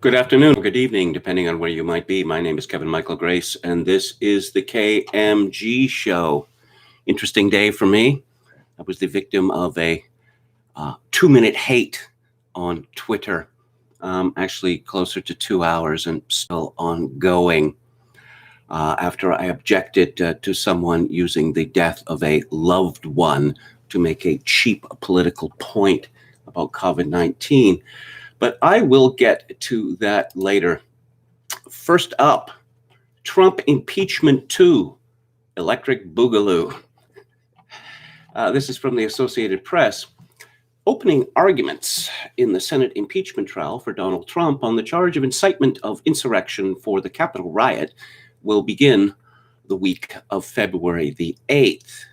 Good afternoon, or good evening, depending on where you might be. My name is Kevin Michael Grace, and this is the KMG show. Interesting day for me. I was the victim of a 2-minute hate on Twitter, actually closer to 2 hours and still ongoing. After I objected to someone using the death of a loved one to make a cheap political point about COVID-19. But I will get to that later. First up, Trump impeachment 2, electric boogaloo. This is from the Associated Press. Opening arguments in the Senate impeachment trial for Donald Trump on the charge of incitement of insurrection for the Capitol riot will begin the week of February the 8th.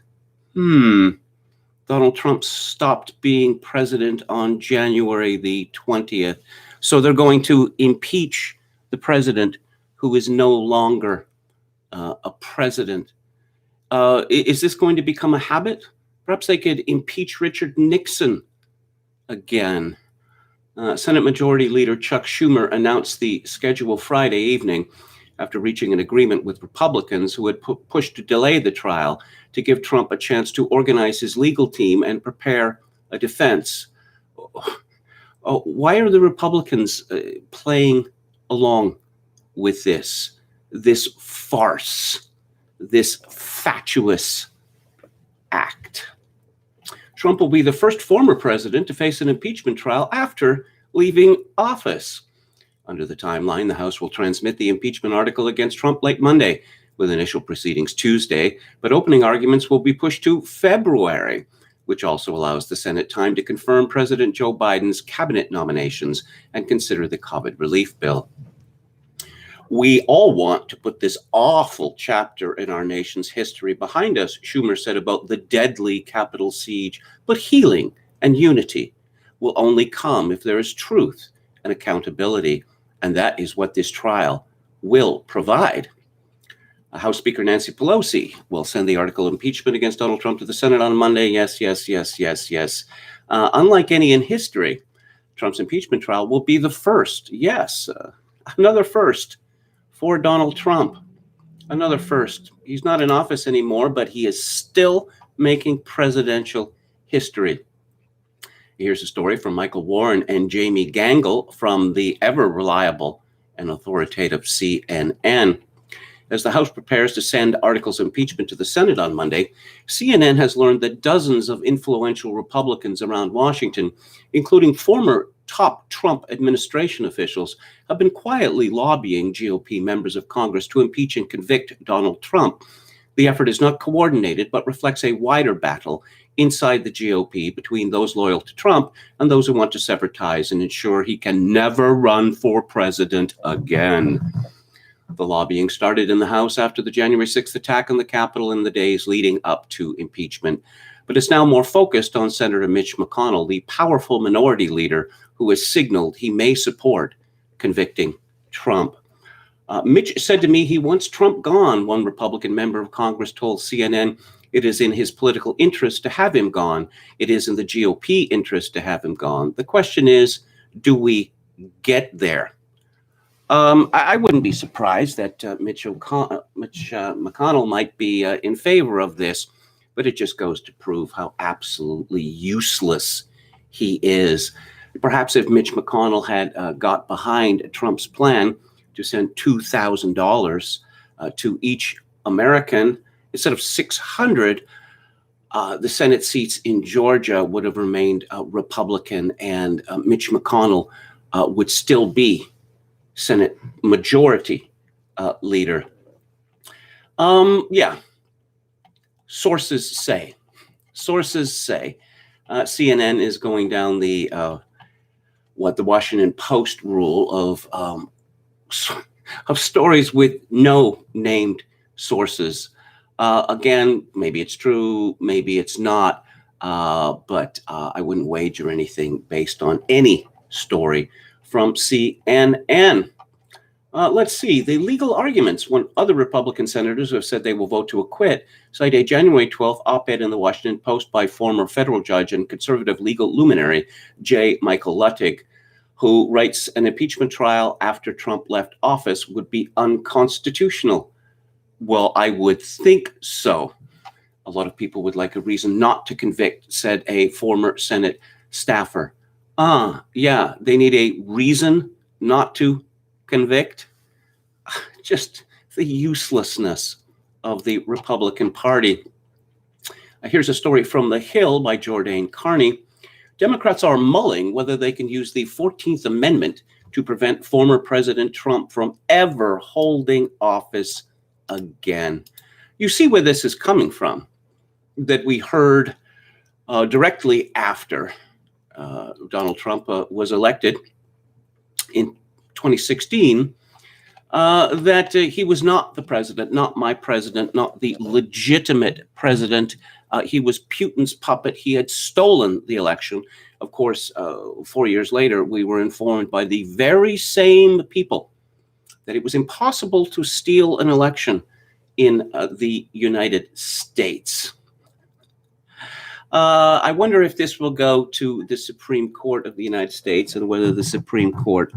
Donald Trump stopped being president on January the 20th. So they're going to impeach the president who is no longer a president. Is this going to become a habit? Perhaps they could impeach Richard Nixon again. Senate Majority Leader Chuck Schumer announced the schedule Friday evening after reaching an agreement with Republicans who had pushed to delay the trial to give Trump a chance to organize his legal team and prepare a defense. Why are the Republicans playing along with this farce, this fatuous act? Trump will be the first former president to face an impeachment trial after leaving office. Under the timeline, the House will transmit the impeachment article against Trump late Monday, with initial proceedings Tuesday, but opening arguments will be pushed to February, which also allows the Senate time to confirm President Joe Biden's cabinet nominations and consider the COVID relief bill. We all want to put this awful chapter in our nation's history behind us, Schumer said about the deadly Capitol siege, but healing and unity will only come if there is truth and accountability, and that is what this trial will provide. House Speaker Nancy Pelosi will send the article of impeachment against Donald Trump to the Senate on Monday. Yes. Unlike any in history, Trump's impeachment trial will be the first. Yes, another first for Donald Trump. Another first. He's not in office anymore, but he is still making presidential history. Here's a story from Michael Warren and Jamie Gangle from the ever-reliable and authoritative CNN. As the House prepares to send articles of impeachment to the Senate on Monday, CNN has learned that dozens of influential Republicans around Washington, including former top Trump administration officials, have been quietly lobbying GOP members of Congress to impeach and convict Donald Trump. The effort is not coordinated, but reflects a wider battle inside the GOP between those loyal to Trump and those who want to sever ties and ensure he can never run for president again. The lobbying started in the House after the January 6th attack on the Capitol in the days leading up to impeachment, but it's now more focused on Senator Mitch McConnell, the powerful minority leader who has signaled he may support convicting Trump. Mitch said to me he wants Trump gone, one Republican member of Congress told CNN. It is in his political interest to have him gone. It is in the GOP interest to have him gone. The question is, do we get there? I wouldn't be surprised that Mitch McConnell might be in favor of this, but it just goes to prove how absolutely useless he is. Perhaps if Mitch McConnell had got behind Trump's plan to send $2,000 to each American instead of $600, the Senate seats in Georgia would have remained Republican, and Mitch McConnell would still be Senate Majority Leader. Sources say. CNN is going down the Washington Post rule of stories with no named sources. Again, maybe it's true, maybe it's not, but I wouldn't wager anything based on any story from CNN. Let's see. The legal arguments. When other Republican senators who have said they will vote to acquit cite a January 12th op-ed in the Washington Post by former federal judge and conservative legal luminary J. Michael Luttig, who writes an impeachment trial after Trump left office would be unconstitutional. Well, I would think so. A lot of people would like a reason not to convict, said a former Senate staffer. Yeah, they need a reason not to convict. Just the uselessness of the Republican Party. Here's a story from The Hill by Jordan Carney. Democrats are mulling whether they can use the 14th Amendment to prevent former President Trump from ever holding office again. You see where this is coming from, that we heard directly after Donald Trump was elected in 2016, that he was not the president, not my president, not the legitimate president. He was Putin's puppet. He had stolen the election. Of course, 4 years later, we were informed by the very same people that it was impossible to steal an election in the United States. I wonder if this will go to the Supreme Court of the United States and whether the Supreme Court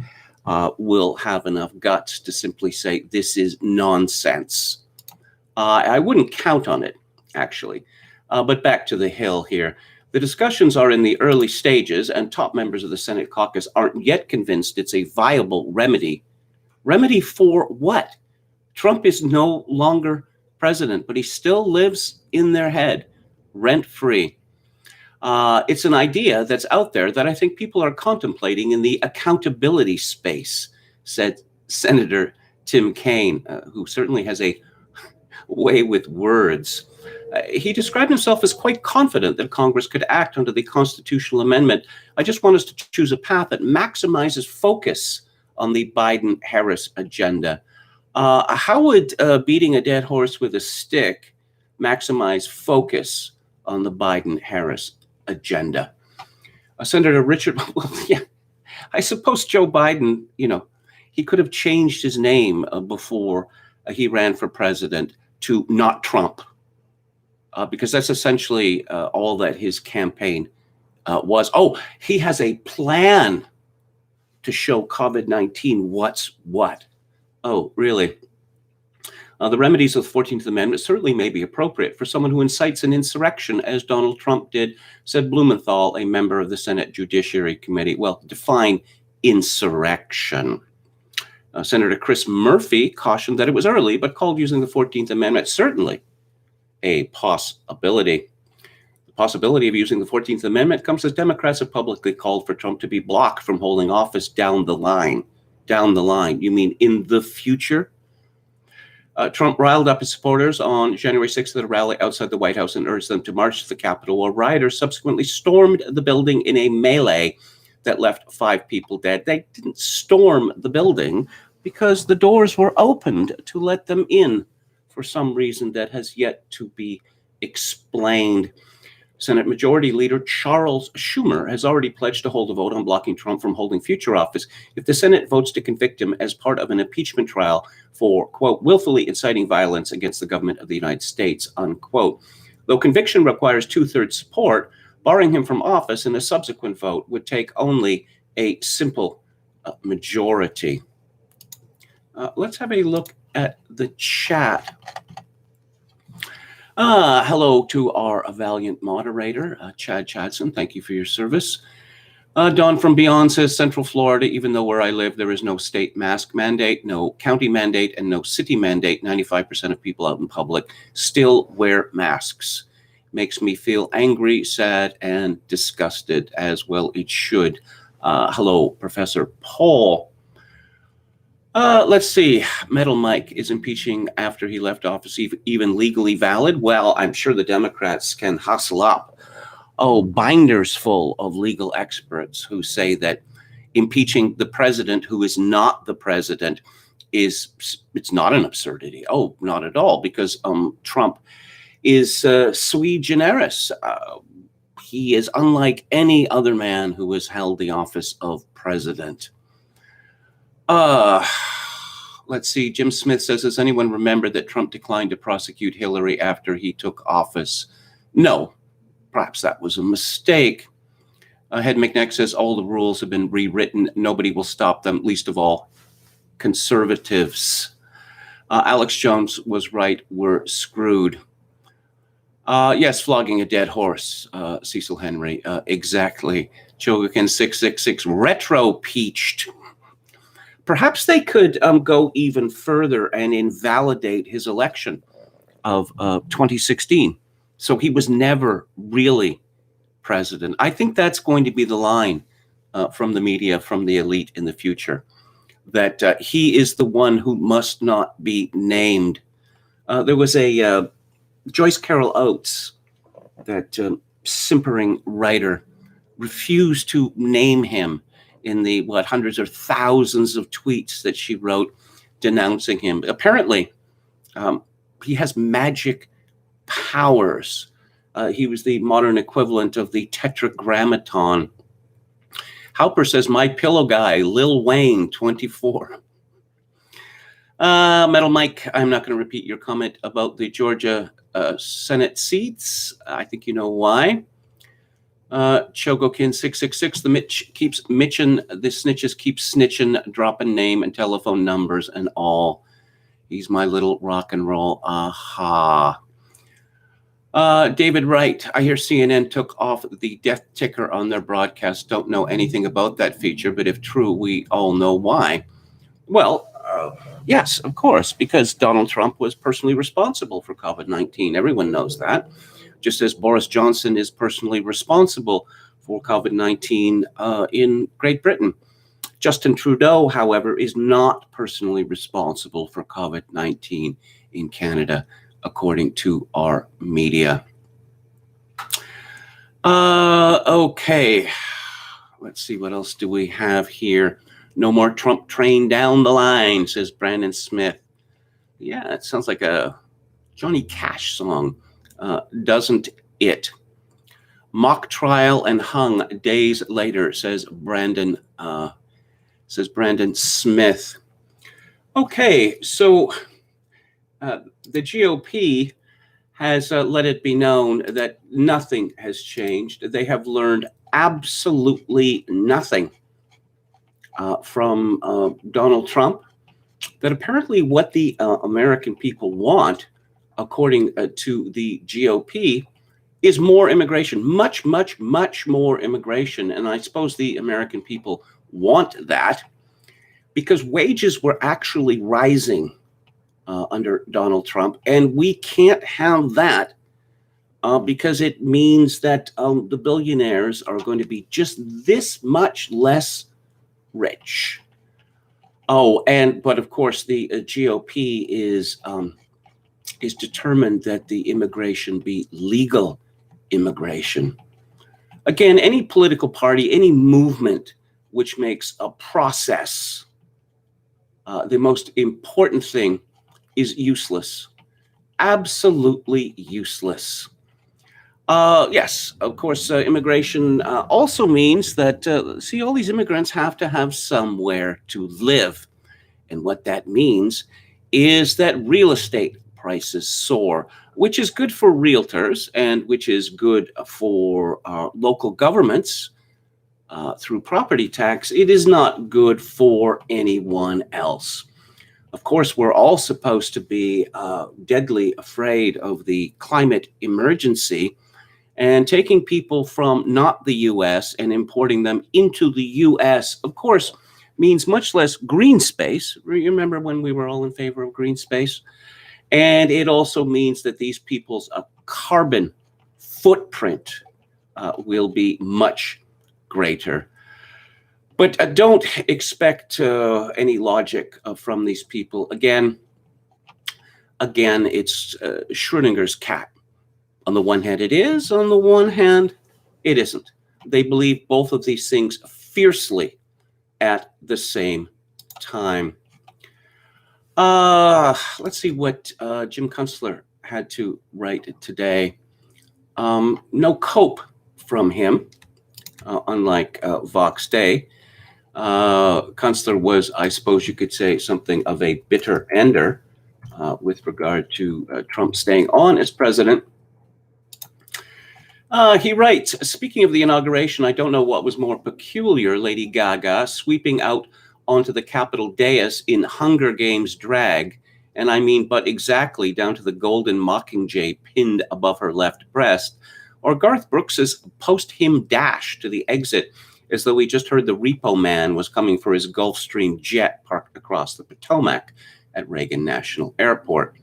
will have enough guts to simply say this is nonsense. I wouldn't count on it, actually. But back to The Hill here. The discussions are in the early stages, and top members of the Senate caucus aren't yet convinced it's a viable remedy. Remedy for what? Trump is no longer president, but he still lives in their head, rent-free. It's an idea that's out there that I think people are contemplating in the accountability space, said Senator Tim Kaine, who certainly has a way with words. He described himself as quite confident that Congress could act under the constitutional amendment. I just want us to choose a path that maximizes focus on the Biden-Harris agenda. How would beating a dead horse with a stick maximize focus on the Biden-Harris agenda? Senator Richard, well, yeah, I suppose Joe Biden, he could have changed his name before he ran for president to not Trump, because that's essentially all that his campaign was. Oh, he has a plan to show COVID-19 what's what. Oh, really? The remedies of the 14th Amendment certainly may be appropriate for someone who incites an insurrection, as Donald Trump did, said Blumenthal, a member of the Senate Judiciary Committee. Well, define insurrection. Senator Chris Murphy cautioned that it was early, but called using the 14th Amendment certainly a possibility. The possibility of using the 14th Amendment comes as Democrats have publicly called for Trump to be blocked from holding office down the line. Down the line. You mean in the future? Trump riled up his supporters on January 6th at a rally outside the White House and urged them to march to the Capitol, while rioters subsequently stormed the building in a melee that left 5 people dead. They didn't storm the building because the doors were opened to let them in for some reason that has yet to be explained. Senate Majority Leader Charles Schumer has already pledged to hold a vote on blocking Trump from holding future office if the Senate votes to convict him as part of an impeachment trial for, quote, willfully inciting violence against the government of the United States, unquote. Though conviction requires 2/3 support, barring him from office in a subsequent vote would take only a simple majority. Let's have a look at the chat. Hello to our valiant moderator, Chad Chadson. Thank you for your service. Don from Beyond says, Central Florida, even though where I live, there is no state mask mandate, no county mandate, and no city mandate. 95% of people out in public still wear masks. Makes me feel angry, sad, and disgusted, as well it should. Hello, Professor Paul. Let's see. Metal Mike, is impeaching after he left office even legally valid? Well, I'm sure the Democrats can hustle up, binders full of legal experts who say that impeaching the president who is not the president it's not an absurdity. Oh, not at all, because Trump is sui generis. He is unlike any other man who has held the office of president. Let's see. Jim Smith says, does anyone remember that Trump declined to prosecute Hillary after he took office? No. Perhaps that was a mistake. Head McNeck says all the rules have been rewritten. Nobody will stop them, least of all conservatives. Alex Jones was right. We're screwed. Yes, flogging a dead horse, Cecil Henry. Exactly. Chogokin 666 retro-peached. Perhaps they could go even further and invalidate his election of 2016. So he was never really president. I think that's going to be the line from the media, from the elite in the future, that he is the one who must not be named. There was a Joyce Carol Oates, that simpering writer, refused to name him in the hundreds or thousands of tweets that she wrote denouncing him. Apparently, he has magic powers. He was the modern equivalent of the Tetragrammaton. Halper says, my pillow guy, Lil Wayne, 24. Metal Mike, I'm not going to repeat your comment about the Georgia Senate seats. I think you know why. Chogokin 666, the snitches keep snitching, dropping name and telephone numbers and all. He's my little rock and roll. Aha. David Wright, I hear CNN took off the death ticker on their broadcast. Don't know anything about that feature, but if true, we all know why. Well, yes, of course, because Donald Trump was personally responsible for COVID-19. Everyone knows that. Just as Boris Johnson is personally responsible for COVID-19 in Great Britain. Justin Trudeau, however, is not personally responsible for COVID-19 in Canada, according to our media. Okay, let's see, what else do we have here? No more Trump train down the line, says Brandon Smith. Yeah, it sounds like a Johnny Cash song, doesn't it? Mock trial and hung days later, says Brandon Smith. Okay, so the GOP has let it be known that nothing has changed. They have learned absolutely nothing from Donald Trump, that apparently what the American people want, according to the GOP, is more immigration, much, much, much more immigration. And I suppose the American people want that because wages were actually rising under Donald Trump. And we can't have that because it means that the billionaires are going to be just this much less rich. Oh, but of course the GOP is determined that the immigration be legal immigration. Again, any political party, any movement which makes a process the most important thing is useless. Absolutely useless. Yes, of course, immigration also means that, all these immigrants have to have somewhere to live. And what that means is that real estate prices soar, which is good for realtors and which is good for local governments through property tax. It is not good for anyone else. Of course, we're all supposed to be deadly afraid of the climate emergency, and taking people from not the U.S. and importing them into the U.S., of course, means much less green space. Remember when we were all in favor of green space? And it also means that these people's carbon footprint will be much greater. But don't expect any logic from these people. Again, it's Schrodinger's cat. On the one hand, it is. On the one hand, it isn't. They believe both of these things fiercely at the same time. Let's see what Jim Kunstler had to write today. No cope from him, unlike Vox Day. Kunstler was, I suppose you could say, something of a bitter ender with regard to Trump staying on as president. He writes, speaking of the inauguration, I don't know what was more peculiar, Lady Gaga sweeping out onto the Capitol dais in Hunger Games drag, and I mean but exactly down to the golden mockingjay pinned above her left breast, or Garth Brooks's post-hymn dash to the exit as though he just heard the repo man was coming for his Gulfstream jet parked across the Potomac at Reagan National Airport.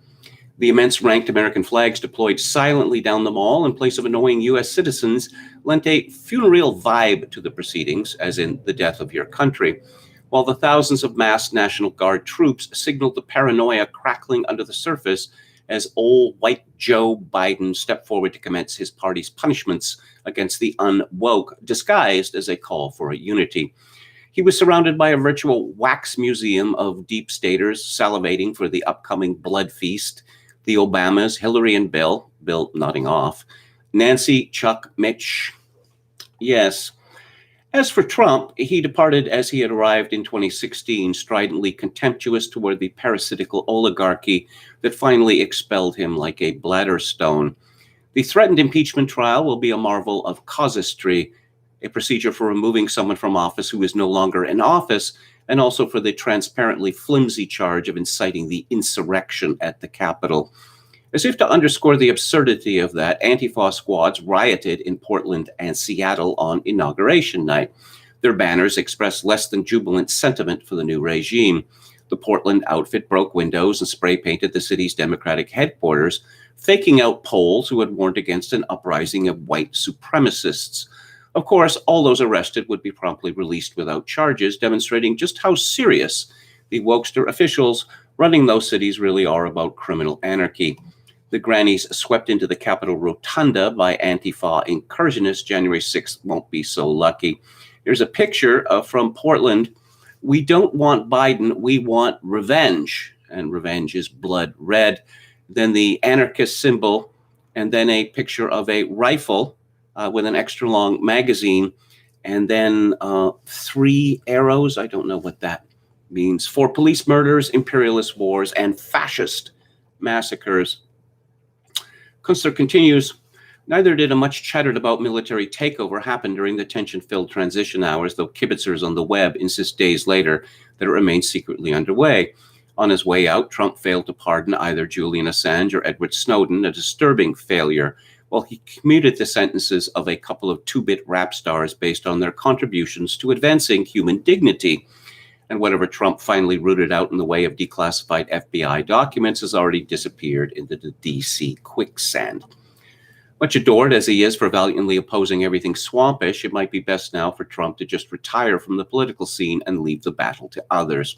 The immense ranked American flags deployed silently down the mall in place of annoying U.S. citizens lent a funereal vibe to the proceedings, as in the death of your country, while the thousands of masked National Guard troops signaled the paranoia crackling under the surface as old white Joe Biden stepped forward to commence his party's punishments against the unwoke, disguised as a call for a unity. He was surrounded by a virtual wax museum of deep staters salivating for the upcoming blood feast. The Obamas, Hillary and Bill nodding off, Nancy, Chuck, Mitch. Yes. As for Trump, he departed as he had arrived in 2016, stridently contemptuous toward the parasitical oligarchy that finally expelled him like a bladder stone. The threatened impeachment trial will be a marvel of casuistry, a procedure for removing someone from office who is no longer in office, and also for the transparently flimsy charge of inciting the insurrection at the Capitol. As if to underscore the absurdity of that, Antifa squads rioted in Portland and Seattle on inauguration night. Their banners expressed less than jubilant sentiment for the new regime. The Portland outfit broke windows and spray painted the city's Democratic headquarters, faking out polls who had warned against an uprising of white supremacists. Of course, all those arrested would be promptly released without charges, demonstrating just how serious the wokester officials running those cities really are about criminal anarchy. The grannies swept into the Capitol Rotunda by Antifa incursionists January 6th won't be so lucky. Here's a picture from Portland. We don't want Biden, we want revenge. And revenge is blood red. Then the anarchist symbol, and then a picture of a rifle with an extra long magazine, and then 3 arrows. I don't know what that means. For police murders, imperialist wars, and fascist massacres. Kunstler continues, neither did a much chattered about military takeover happen during the tension-filled transition hours, though kibitzers on the web insist days later that it remains secretly underway. On his way out, Trump failed to pardon either Julian Assange or Edward Snowden, a disturbing failure, while he commuted the sentences of a couple of 2-bit rap stars based on their contributions to advancing human dignity. And whatever Trump finally rooted out in the way of declassified FBI documents has already disappeared into the D.C. quicksand. Much adored as he is for valiantly opposing everything swampish, it might be best now for Trump to just retire from the political scene and leave the battle to others.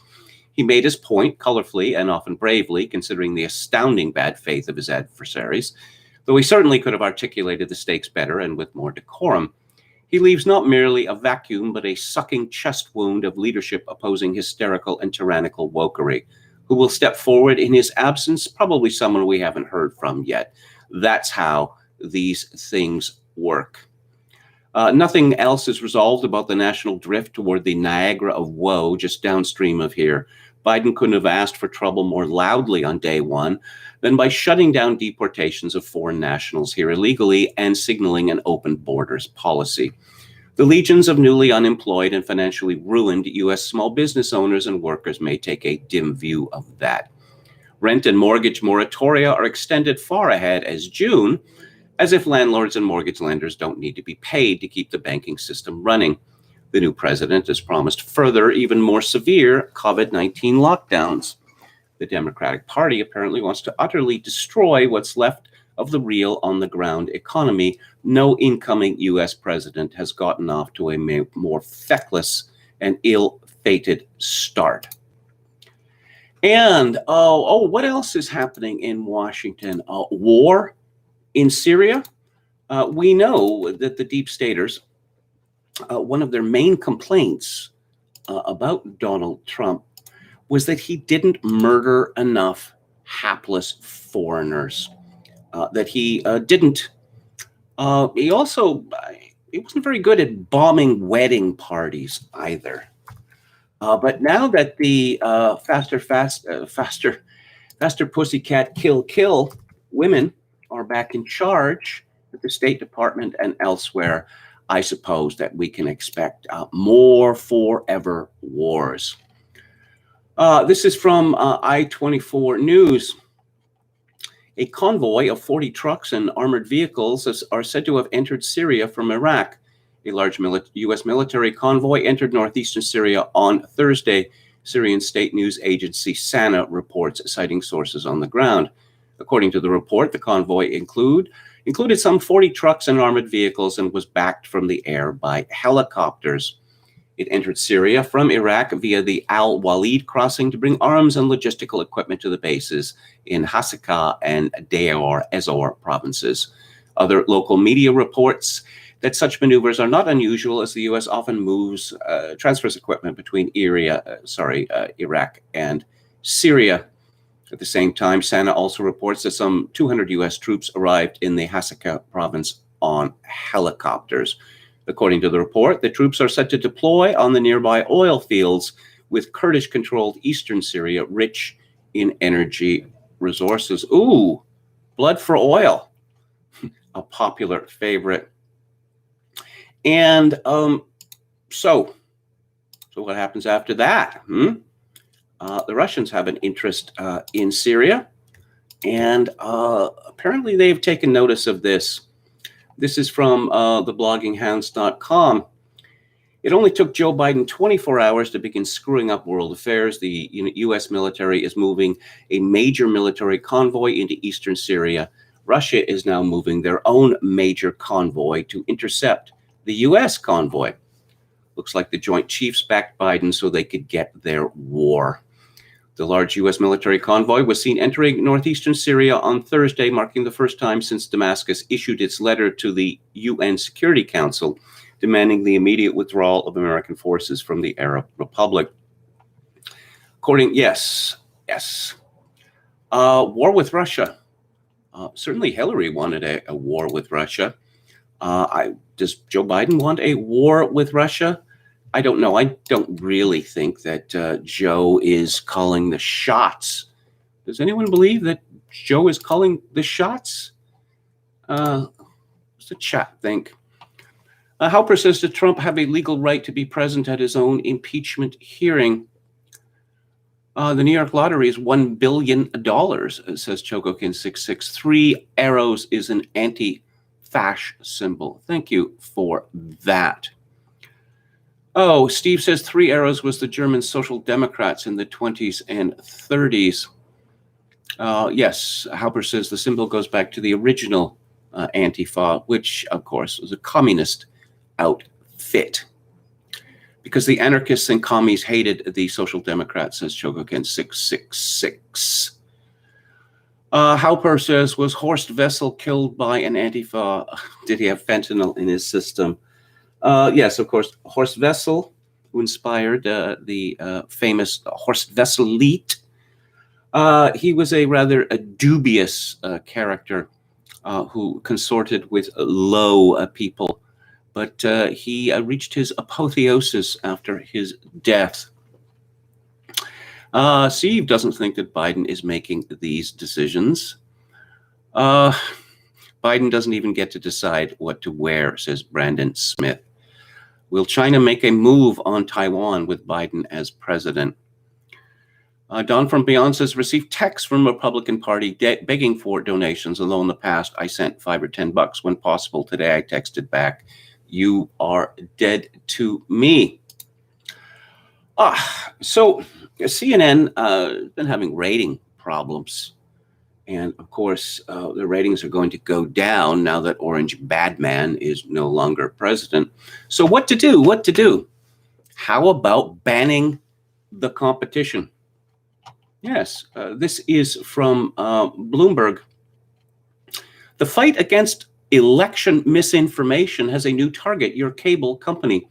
He made his point colorfully and often bravely, considering the astounding bad faith of his adversaries, though he certainly could have articulated the stakes better and with more decorum. He leaves not merely a vacuum, but a sucking chest wound of leadership opposing hysterical and tyrannical wokery. Who will step forward in his absence? Probably someone we haven't heard from yet. That's how these things work. Nothing else is resolved about the national drift toward the Niagara of woe just downstream of here. Biden couldn't have asked for trouble more loudly on day one than by shutting down deportations of foreign nationals here illegally and signaling an open borders policy. The legions of newly unemployed and financially ruined U.S. small business owners and workers may take a dim view of that. Rent and mortgage moratoria are extended far ahead as June, as if landlords and mortgage lenders don't need to be paid to keep the banking system running. The new president has promised further, even more severe COVID-19 lockdowns. The Democratic Party apparently wants to utterly destroy what's left of the real on-the-ground economy. No incoming U.S. president has gotten off to a more feckless and ill-fated start. And, what else is happening in Washington? War in Syria? We know that the deep staters, one of their main complaints about Donald Trump was that he didn't murder enough hapless foreigners, that he didn't. He wasn't very good at bombing wedding parties either. But now that the faster pussycat kill women are back in charge, at the State Department and elsewhere, I suppose that we can expect more forever wars. This is from I-24 News. A convoy of 40 trucks and armored vehicles are said to have entered Syria from Iraq. A large U.S. military convoy entered northeastern Syria on Thursday, Syrian state news agency SANA reports, citing sources on the ground. According to the report, the convoy included some 40 trucks and armored vehicles and was backed from the air by helicopters. It entered Syria from Iraq via the Al-Walid crossing to bring arms and logistical equipment to the bases in Hasaka and Deir ez-Zor provinces. Other local media reports that such maneuvers are not unusual, as the U.S. often transfers equipment between Iraq and Syria. At the same time, SANA also reports that some 200 U.S. troops arrived in the Hasaka province on helicopters. According to the report, the troops are set to deploy on the nearby oil fields, with Kurdish-controlled eastern Syria rich in energy resources. Ooh, blood for oil, a popular favorite. And so what happens after that? The Russians have an interest in Syria, and apparently they've taken notice of this. This is from theblogginghounds.com. It only took Joe Biden 24 hours to begin screwing up world affairs. The U.S. military is moving a major military convoy into eastern Syria. Russia is now moving their own major convoy to intercept the U.S. convoy. Looks like the Joint Chiefs backed Biden so they could get their war. The large U.S. military convoy was seen entering northeastern Syria on Thursday, marking the first time since Damascus issued its letter to the UN Security Council, demanding the immediate withdrawal of American forces from the Arab Republic. Yes. War with Russia. Certainly Hillary wanted a war with Russia. Does Joe Biden want a war with Russia? I don't know. I don't really think that Joe is calling the shots. Does anyone believe that Joe is calling the shots? What's the chat think? How says, did Trump have a legal right to be present at his own impeachment hearing? The New York Lottery is $1 billion, says Chogokin66. 3 arrows is an anti-fash symbol. Thank you for that. Oh, Steve says 3 arrows was the German Social Democrats in the 20s and 30s. Yes, Halper says the symbol goes back to the original Antifa, which, of course, was a communist outfit. Because the anarchists and commies hated the Social Democrats, says Chogokin 666. Halper says, was Horst Wessel killed by an Antifa? Did he have fentanyl in his system? Yes, of course, Horst Wessel, who inspired the famous Horst Wessel-Lied. He was a rather dubious character who consorted with low people, but he reached his apotheosis after his death. Steve doesn't think that Biden is making these decisions. Biden doesn't even get to decide what to wear, says Brandon Smith. Will China make a move on Taiwan with Biden as president? Don from Beyond says, received texts from Republican Party begging for donations. Although in the past I sent $5 or $10 when possible. Today I texted back, you are dead to me. So CNN has been having rating problems. And of course, the ratings are going to go down now that Orange Badman is no longer president. So what to do? What to do? How about banning the competition? Yes, this is from Bloomberg. The fight against election misinformation has a new target, your cable company.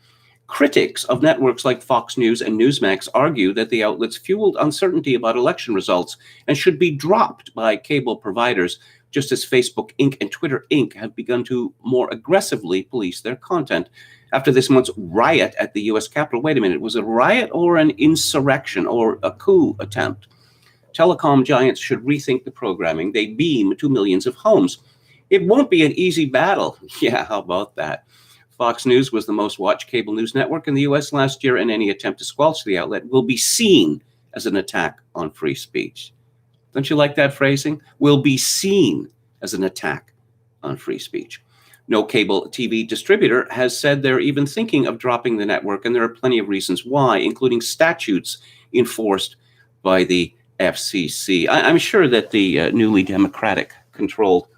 Critics of networks like Fox News and Newsmax argue that the outlets fueled uncertainty about election results and should be dropped by cable providers, just as Facebook Inc. and Twitter Inc. have begun to more aggressively police their content. After this month's riot at the U.S. Capitol, wait a minute, was it a riot or an insurrection or a coup attempt? Telecom giants should rethink the programming they beam to millions of homes. It won't be an easy battle. Yeah, how about that? Fox News was the most watched cable news network in the U.S. last year, and any attempt to squelch the outlet will be seen as an attack on free speech. Don't you like that phrasing? Will be seen as an attack on free speech. No cable TV distributor has said they're even thinking of dropping the network, and there are plenty of reasons why, including statutes enforced by the FCC. I'm sure that the newly Democratic-controlled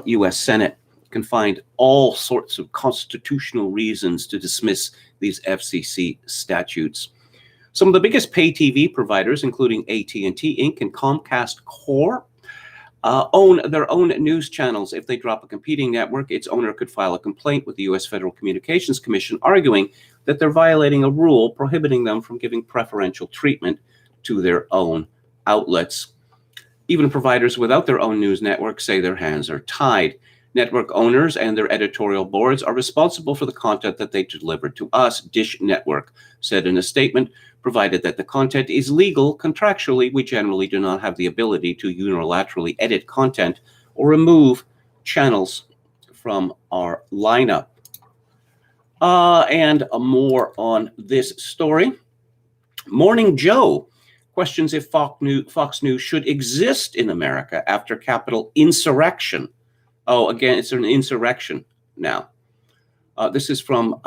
U.S. Senate can find all sorts of constitutional reasons to dismiss these FCC statutes. Some of the biggest pay TV providers, including AT&T Inc. and Comcast Corp., own their own news channels. If they drop a competing network, its owner could file a complaint with the U.S. Federal Communications Commission, arguing that they're violating a rule prohibiting them from giving preferential treatment to their own outlets. Even providers without their own news network say their hands are tied. Network owners and their editorial boards are responsible for the content that they deliver to us, Dish Network said in a statement. Provided that the content is legal contractually, we generally do not have the ability to unilaterally edit content or remove channels from our lineup. And more on this story. Morning Joe questions if Fox News should exist in America after Capitol insurrection. Oh, again, it's an insurrection now. This is from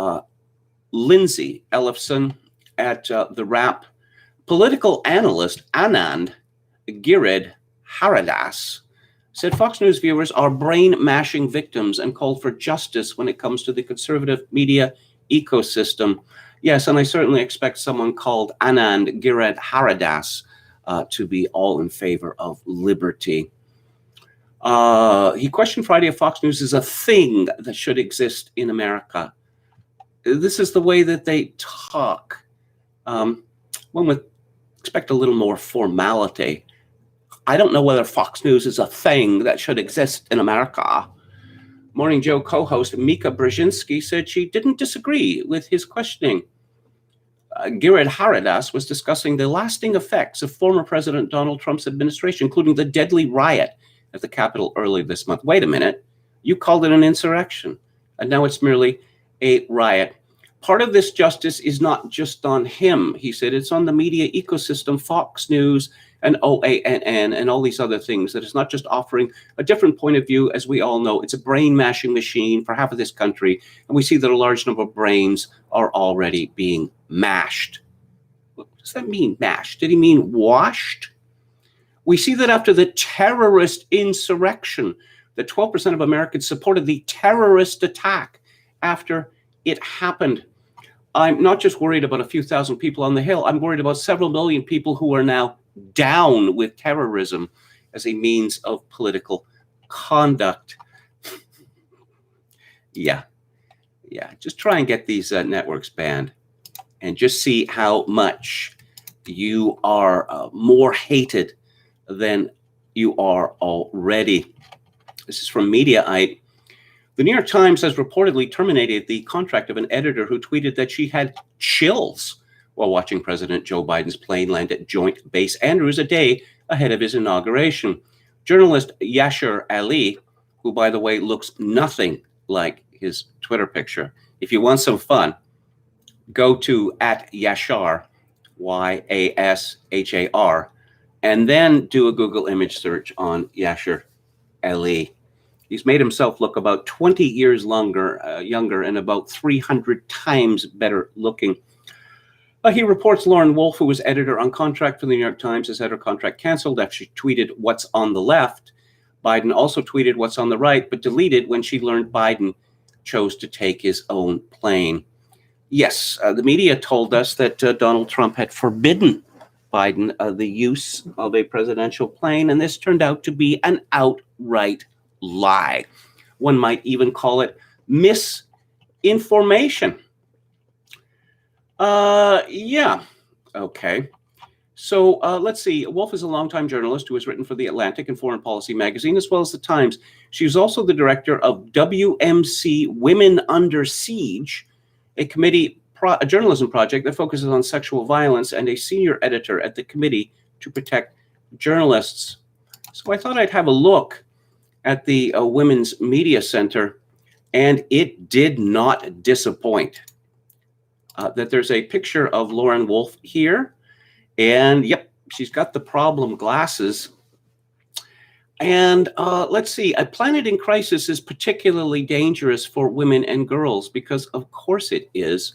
Lindsay Ellefson at The Wrap. Political analyst Anand Girid Haradas said Fox News viewers are brain-mashing victims and called for justice when it comes to the conservative media ecosystem. Yes, and I certainly expect someone called Anand Girid Haradas to be all in favor of liberty. He questioned Friday if Fox News is a thing that should exist in America. This is the way that they talk. One would expect a little more formality. I don't know whether Fox News is a thing that should exist in America. Morning Joe co-host Mika Brzezinski said she didn't disagree with his questioning. Girid Haradas was discussing the lasting effects of former President Donald Trump's administration, including the deadly riot at the Capitol early this month. Wait a minute, you called it an insurrection, and now it's merely a riot. Part of this justice is not just on him, he said. It's on the media ecosystem, Fox News and OANN and all these other things, that is not just offering a different point of view. As we all know, it's a brain-mashing machine for half of this country, and we see that a large number of brains are already being mashed. What does that mean, mashed? Did he mean washed? We see that after the terrorist insurrection, that 12% of Americans supported the terrorist attack after it happened. I'm not just worried about a few thousand people on the Hill. I'm worried about several million people who are now down with terrorism as a means of political conduct. Yeah. Just try and get these networks banned and just see how much you are more hated than you are already. This is from Mediaite. The New York Times has reportedly terminated the contract of an editor who tweeted that she had chills while watching President Joe Biden's plane land at Joint Base Andrews a day ahead of his inauguration. Journalist Yashar Ali, who, by the way, looks nothing like his Twitter picture. If you want some fun, go to @Yashar, YASHAR, and then do a Google image search on Yashar Ali. He's made himself look about 20 years younger and about 300 times better looking. He reports Lauren Wolf, who was editor on contract for the New York Times, has had her contract canceled after she tweeted what's on the left. Biden also tweeted what's on the right, but deleted when she learned Biden chose to take his own plane. Yes, the media told us that Donald Trump had forbidden Biden the use of a presidential plane, and this turned out to be an outright lie. One might even call it misinformation. Yeah. Okay. So let's see. Wolf is a longtime journalist who has written for The Atlantic and Foreign Policy magazine, as well as The Times. She was also the director of WMC Women Under Siege, a journalism project that focuses on sexual violence, and a senior editor at the Committee to Protect Journalists. So I thought I'd have a look at the Women's Media Center, and it did not disappoint. That there's a picture of Lauren Wolf here, and yep, she's got the problem glasses. And let's see, a planet in crisis is particularly dangerous for women and girls, because of course it is.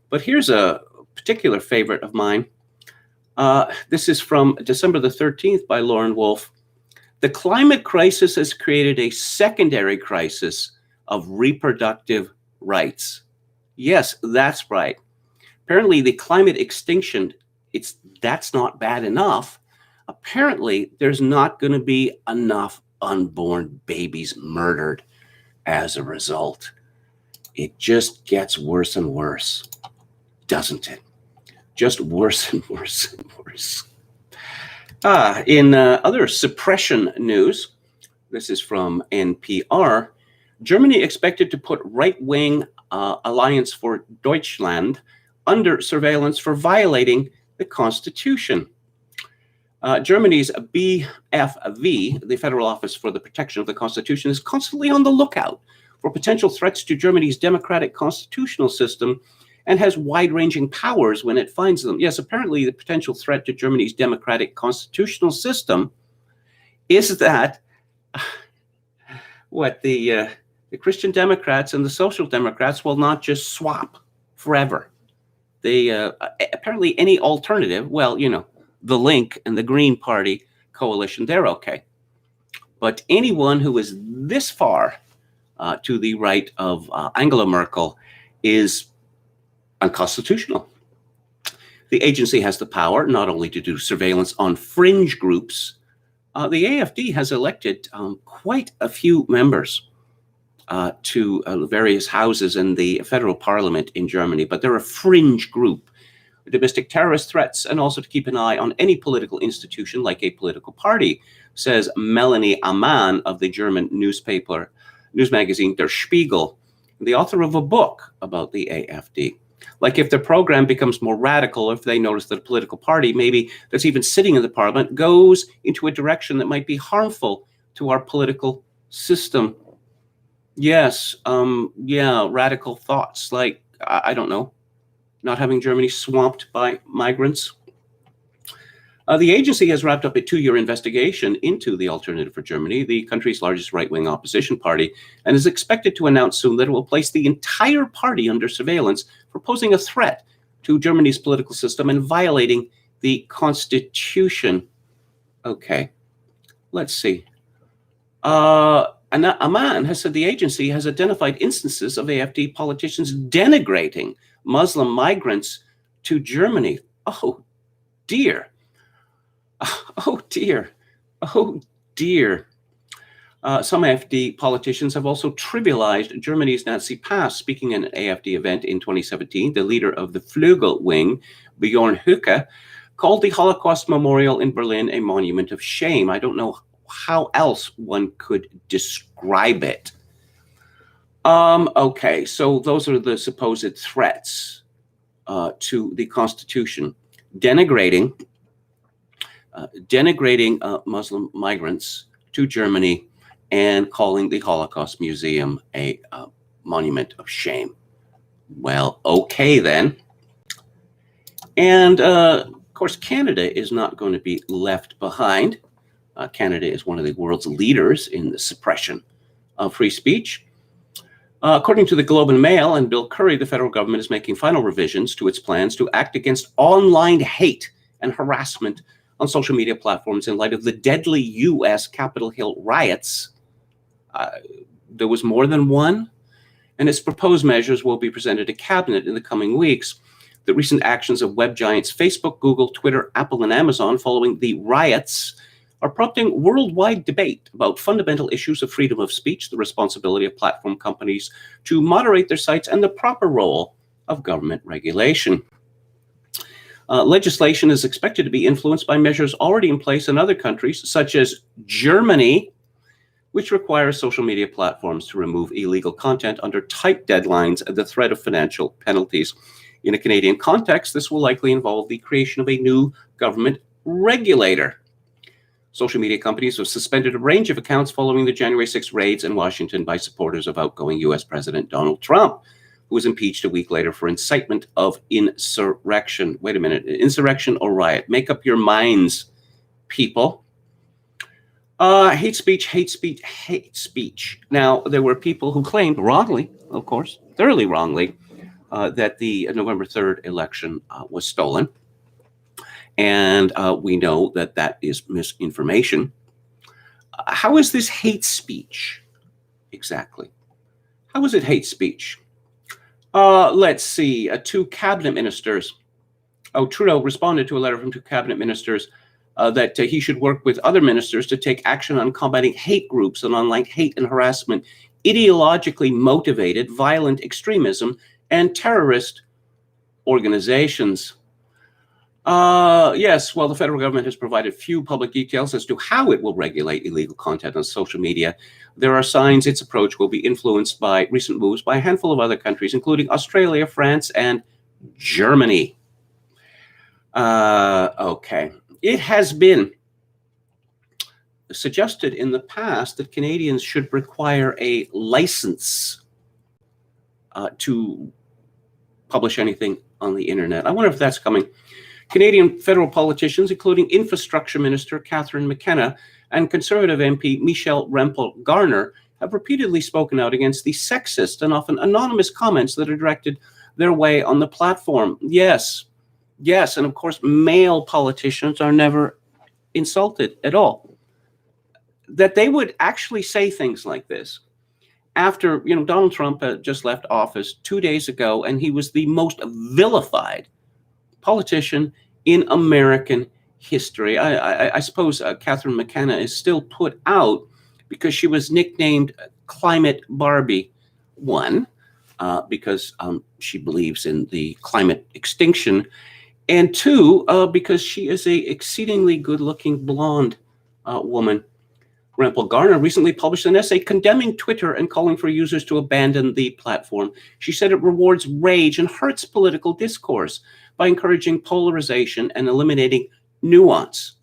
But here's a particular favorite of mine. This is from December the 13th by Lauren Wolf. The climate crisis has created a secondary crisis of reproductive rights. Yes, that's right. Apparently the climate extinction, that's not bad enough. Apparently there's not going to be enough unborn babies murdered as a result. It just gets worse and worse, doesn't it? Just worse and worse and worse. In other suppression news, this is from NPR, Germany expected to put right-wing Alliance for Deutschland under surveillance for violating the Constitution. Germany's BFV, the Federal Office for the Protection of the Constitution, is constantly on the lookout for potential threats to Germany's democratic constitutional system and has wide-ranging powers when it finds them. Yes, apparently the potential threat to Germany's democratic constitutional system is that the Christian Democrats and the Social Democrats will not just swap forever. They apparently any alternative, well, you know, the Link and the Green Party coalition, they're okay. But anyone who is this far to the right of Angela Merkel is unconstitutional. The agency has the power not only to do surveillance on fringe groups. The AfD has elected quite a few members to various houses in the federal parliament in Germany, but they're a fringe group. Domestic terrorist threats, and also to keep an eye on any political institution like a political party, says Melanie Amann of the German news magazine Der Spiegel, the author of a book about the AfD. Like if their program becomes more radical, if they notice that a political party, maybe that's even sitting in the parliament, goes into a direction that might be harmful to our political system. Yes, radical thoughts like, I don't know, not having Germany swamped by migrants. The agency has wrapped up a 2-year investigation into the Alternative for Germany, the country's largest right-wing opposition party, and is expected to announce soon that it will place the entire party under surveillance for posing a threat to Germany's political system and violating the Constitution. Okay, let's see. Aman has said the agency has identified instances of AfD politicians denigrating Muslim migrants to Germany. Oh, dear. Oh, dear. Oh, dear. Some AfD politicians have also trivialized Germany's Nazi past. Speaking at an AfD event in 2017, the leader of the Flügel wing, Björn Höcke, called the Holocaust Memorial in Berlin a monument of shame. I don't know how else one could describe it. Okay, so those are the supposed threats to the Constitution. Denigrating Muslim migrants to Germany and calling the Holocaust Museum a monument of shame. Well, okay then. And of course, Canada is not going to be left behind. Canada is one of the world's leaders in the suppression of free speech. According to the Globe and Mail and Bill Curry, the federal government is making final revisions to its plans to act against online hate and harassment on social media platforms in light of the deadly U.S. Capitol Hill riots. There was more than one, and its proposed measures will be presented to cabinet in the coming weeks. The recent actions of web giants Facebook, Google, Twitter, Apple, and Amazon following the riots are prompting worldwide debate about fundamental issues of freedom of speech, the responsibility of platform companies to moderate their sites, and the proper role of government regulation. Legislation is expected to be influenced by measures already in place in other countries, such as Germany, which requires social media platforms to remove illegal content under tight deadlines and the threat of financial penalties. In a Canadian context, this will likely involve the creation of a new government regulator. Social media companies have suspended a range of accounts following the January 6th raids in Washington by supporters of outgoing U.S. President Donald Trump, who was impeached a week later for incitement of insurrection. Wait a minute, insurrection or riot? Make up your minds, people. Hate speech, hate speech, hate speech. Now, there were people who claimed, wrongly, of course, thoroughly wrongly, that the November 3rd election was stolen. And we know that that is misinformation. How is this hate speech exactly? How is it hate speech? Let's see. Two cabinet ministers. Trudeau responded to a letter from two cabinet ministers that he should work with other ministers to take action on combating hate groups and online hate and harassment, ideologically motivated violent extremism, and terrorist organizations. Yes, well, the federal government has provided few public details as to how it will regulate illegal content on social media. There are signs its approach will be influenced by recent moves by a handful of other countries, including Australia, France, and Germany. Okay. It has been suggested in the past that Canadians should require a license to publish anything on the internet. I wonder if that's coming. Canadian federal politicians, including Infrastructure Minister Catherine McKenna and Conservative MP Michelle Rempel-Garner, have repeatedly spoken out against the sexist and often anonymous comments that are directed their way on the platform. Yes, and of course, male politicians are never insulted at all. That they would actually say things like this after, Donald Trump just left office 2 days ago, and he was the most vilified politician in American history. I suppose Catherine McKenna is still put out because she was nicknamed Climate Barbie, one, because she believes in the climate extinction, and two, because she is a exceedingly good-looking blonde woman. Rempel-Garner recently published an essay condemning Twitter and calling for users to abandon the platform. She said it rewards rage and hurts political discourse by encouraging polarization and eliminating nuance.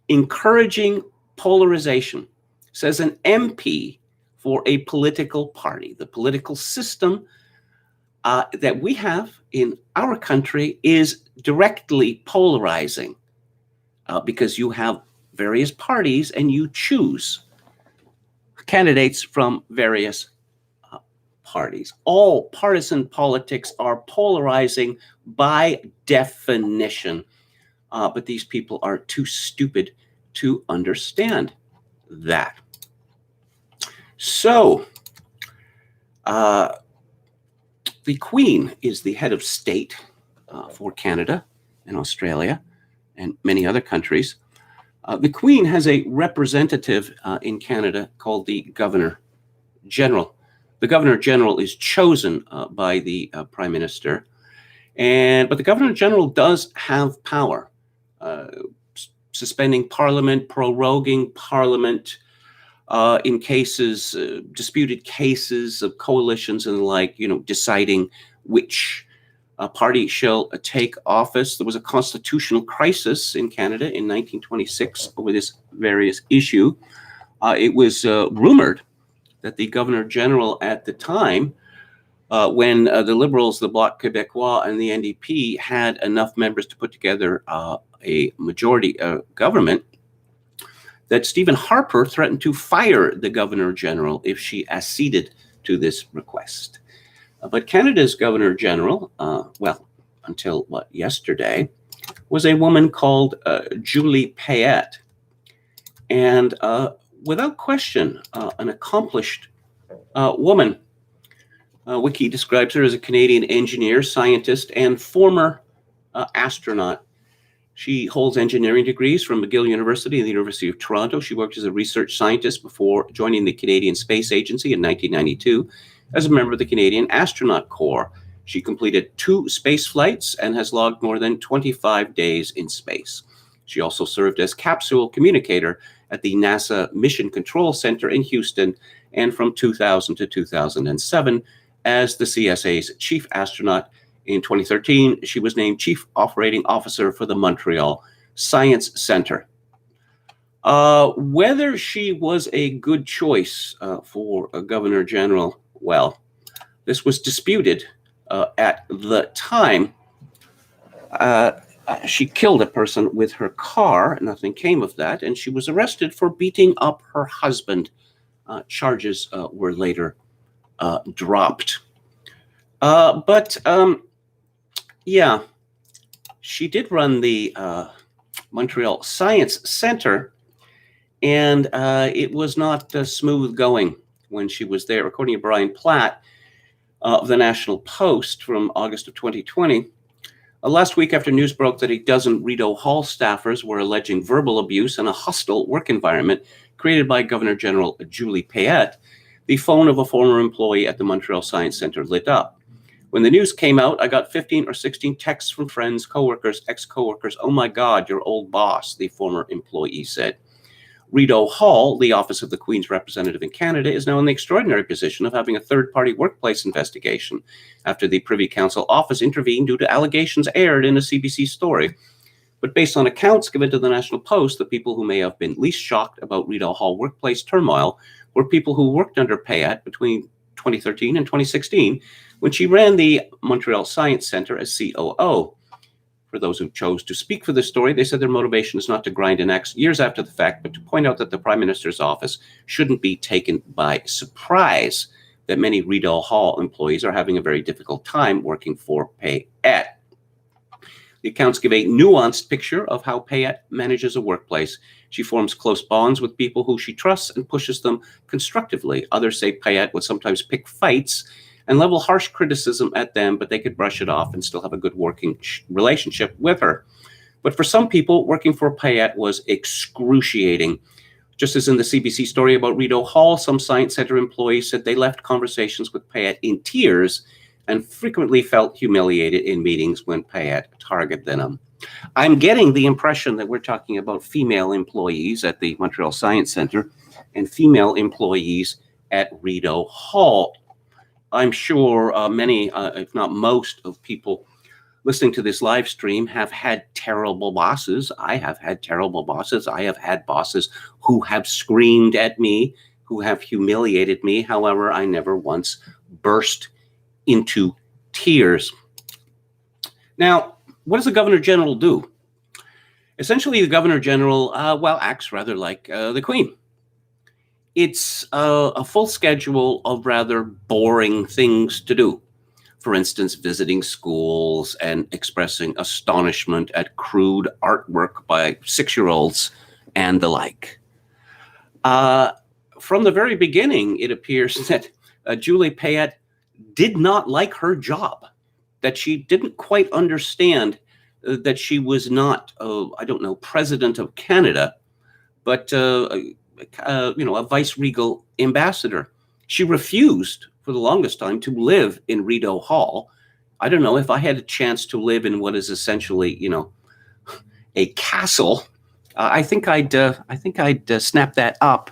Encouraging polarization, says an MP for a political party. The political system that we have in our country is directly polarizing because you have various parties and you choose candidates from various parties. All partisan politics are polarizing by definition, but these people are too stupid to understand that. So, the Queen is the head of state for Canada and Australia and many other countries. The Queen has a representative in Canada called the Governor General. The Governor General is chosen by the Prime Minister, but the Governor General does have power, suspending Parliament, proroguing Parliament in cases, disputed cases of coalitions and the like, deciding which party shall take office. There was a constitutional crisis in Canada in 1926 over this various issue. It was rumored that the Governor General at the time, when the Liberals, the Bloc Québécois, and the NDP had enough members to put together a majority government, that Stephen Harper threatened to fire the Governor General if she acceded to this request. But Canada's Governor General, until yesterday, was a woman called Julie Payette. And without question, an accomplished woman. Wiki describes her as a Canadian engineer, scientist, and former astronaut. She holds engineering degrees from McGill University and the University of Toronto. She worked as a research scientist before joining the Canadian Space Agency in 1992 as a member of the Canadian Astronaut Corps. She completed 2 space flights and has logged more than 25 days in space. She also served as capsule communicator at the NASA Mission Control Center in Houston, and from 2000 to 2007 as the CSA's chief astronaut. In 2013, she was named Chief Operating Officer for the Montreal Science Center. Whether she was a good choice for a governor general, well, this was disputed at the time. She killed a person with her car. Nothing came of that, and she was arrested for beating up her husband. Charges were later dropped. Yeah, she did run the Montreal Science Center, and it was not smooth going when she was there. According to Brian Platt of the National Post from August of 2020, last week after news broke that a dozen Rideau Hall staffers were alleging verbal abuse and a hostile work environment created by Governor General Julie Payette, the phone of a former employee at the Montreal Science Center lit up. When the news came out, I got 15 or 16 texts from friends, coworkers, ex-coworkers. "Oh my God, your old boss," the former employee said. Rideau Hall, the office of the Queen's representative in Canada, is now in the extraordinary position of having a third-party workplace investigation after the Privy Council office intervened due to allegations aired in a CBC story. But based on accounts given to the National Post, the people who may have been least shocked about Rideau Hall workplace turmoil were people who worked under Payette between 2013 and 2016, when she ran the Montreal Science Center as COO. For those who chose to speak for this story, they said their motivation is not to grind an axe years after the fact, but to point out that the Prime Minister's office shouldn't be taken by surprise that many Rideau Hall employees are having a very difficult time working for Payette. The accounts give a nuanced picture of how Payette manages a workplace. She forms close bonds with people who she trusts and pushes them constructively. Others say Payette would sometimes pick fights and level harsh criticism at them, but they could brush it off and still have a good working relationship with her. But for some people, working for Payette was excruciating. Just as in the CBC story about Rideau Hall, some Science Center employees said they left conversations with Payette in tears and frequently felt humiliated in meetings when Payette targeted them. I'm getting the impression that we're talking about female employees at the Montreal Science Center and female employees at Rideau Hall. I'm sure many, if not most, of people listening to this live stream have had terrible bosses. I have had terrible bosses. I have had bosses who have screamed at me, who have humiliated me. However, I never once burst into tears. Now, what does the Governor General do? Essentially, the Governor General, acts rather like the Queen. It's a full schedule of rather boring things to do. For instance, visiting schools and expressing astonishment at crude artwork by 6-year-olds and the like. From the very beginning, it appears that Julie Payette did not like her job, that she didn't quite understand that she was not, President of Canada, but a vice-regal ambassador. She refused for the longest time to live in Rideau Hall. I don't know if I had a chance to live in what is essentially, a castle. I think I'd snap that up.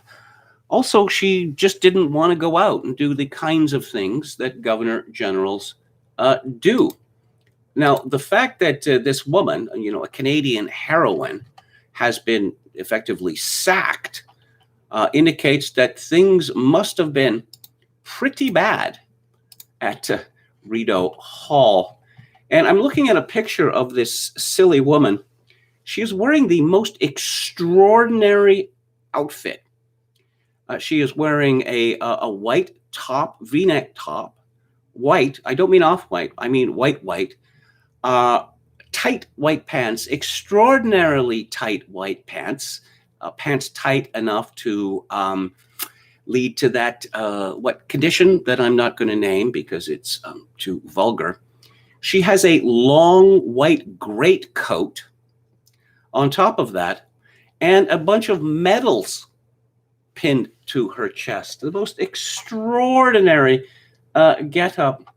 Also, she just didn't want to go out and do the kinds of things that governor generals do. Now, the fact that this woman, a Canadian heroine, has been effectively sacked indicates that things must have been pretty bad at Rideau Hall. And I'm looking at a picture of this silly woman. She is wearing the most extraordinary outfit. She is wearing a white top, V-neck top, white. I don't mean off-white. I mean white. Tight white pants, extraordinarily tight white pants. Pants tight enough to lead to that condition that I'm not going to name because it's too vulgar. She has a long white greatcoat on top of that, and a bunch of medals pinned to her chest. The most extraordinary getup.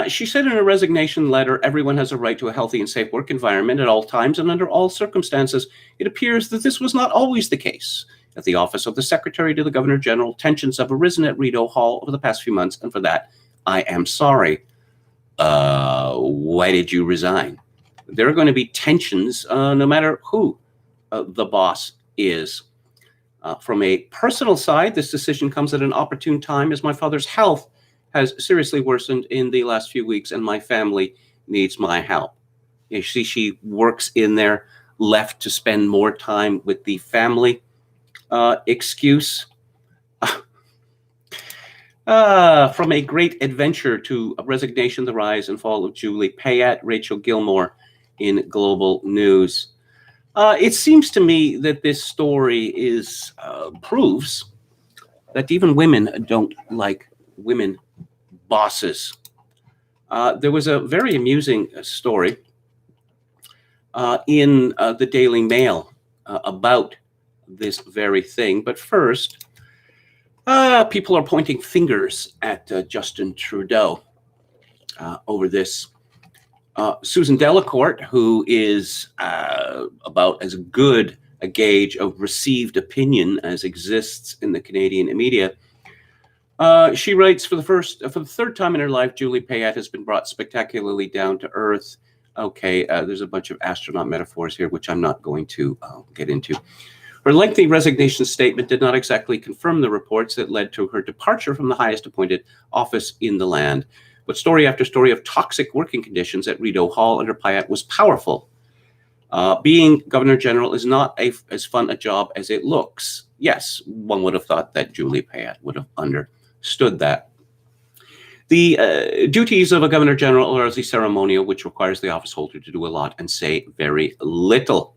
She said in a resignation letter, everyone has a right to a healthy and safe work environment at all times and under all circumstances. It appears that this was not always the case. At the office of the Secretary to the Governor General, tensions have arisen at Rideau Hall over the past few months, and for that, I am sorry. Why did you resign? There are going to be tensions no matter who the boss is. From a personal side, this decision comes at an opportune time as my father's health has seriously worsened in the last few weeks and my family needs my help. You see, she works in there, left to spend more time with the family. Excuse. From a great adventure to a resignation, the rise and fall of Julie Payette, Rachel Gilmore in Global News. It seems to me that this story proves that even women don't like women bosses. There was a very amusing story in the Daily Mail about this very thing. But first, people are pointing fingers at Justin Trudeau over this. Susan Delacourt, who is about as good a gauge of received opinion as exists in the Canadian media, she writes, for the third time in her life, Julie Payette has been brought spectacularly down to earth. Okay, there's a bunch of astronaut metaphors here, which I'm not going to get into. Her lengthy resignation statement did not exactly confirm the reports that led to her departure from the highest appointed office in the land. But story after story of toxic working conditions at Rideau Hall under Payette was powerful. Being Governor General is not as fun a job as it looks. Yes, one would have thought that Julie Payette would have understood that. The duties of a Governor General are largely ceremonial, which requires the office holder to do a lot and say very little.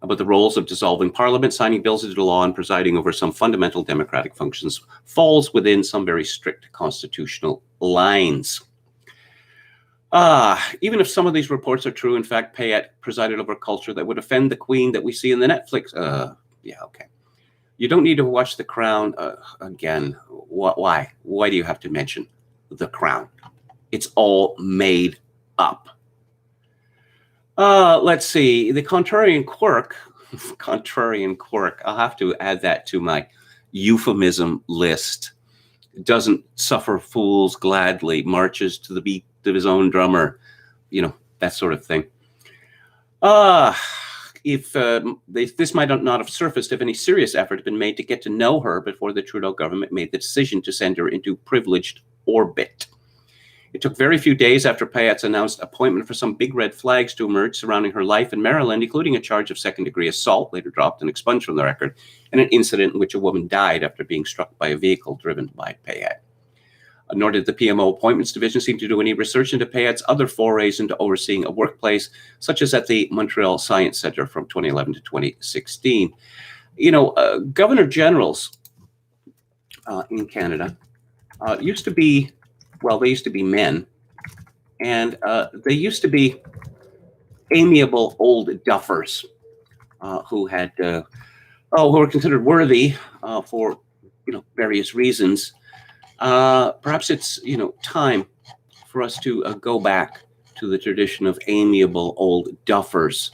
But the roles of dissolving Parliament, signing bills into law, and presiding over some fundamental democratic functions falls within some very strict constitutional lines. Even if some of these reports are true, in fact, Payette presided over a culture that would offend the Queen that we see in the Netflix. Yeah, okay. You don't need to watch The Crown again. Why? Why do you have to mention The Crown? It's all made up. Let's see. The contrarian quirk, I'll have to add that to my euphemism list. Doesn't suffer fools gladly, marches to the beat of his own drummer, that sort of thing. This might not have surfaced if any serious effort had been made to get to know her before the Trudeau government made the decision to send her into privileged orbit. It took very few days after Payette's announced appointment for some big red flags to emerge surrounding her life in Maryland, including a charge of second-degree assault, later dropped and expunged from the record, and an incident in which a woman died after being struck by a vehicle driven by Payette. Nor did the PMO Appointments Division seem to do any research into Payette's other forays into overseeing a workplace, such as at the Montreal Science Centre from 2011 to 2016. Governor Generals in Canada used to be men, and they used to be amiable old duffers who were considered worthy for various reasons. Perhaps it's time for us to go back to the tradition of amiable old duffers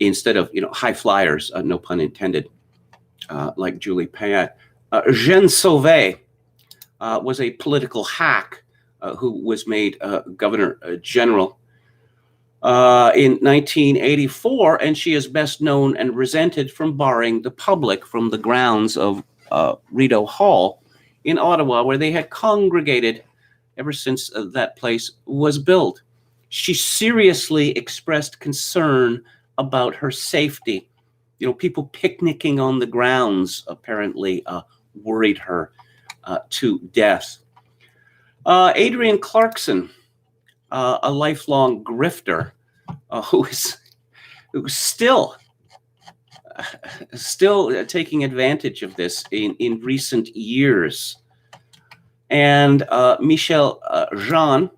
instead of high flyers, no pun intended, like Julie Payette. Jeanne Sauvé was a political hack who was made Governor General in 1984, and she is best known and resented from barring the public from the grounds of Rideau Hall in Ottawa, where they had congregated ever since that place was built. She seriously expressed concern about her safety. People picnicking on the grounds apparently worried her to death. Adrienne Clarkson, a lifelong grifter, who's still taking advantage of this in recent years. And Michel Jean,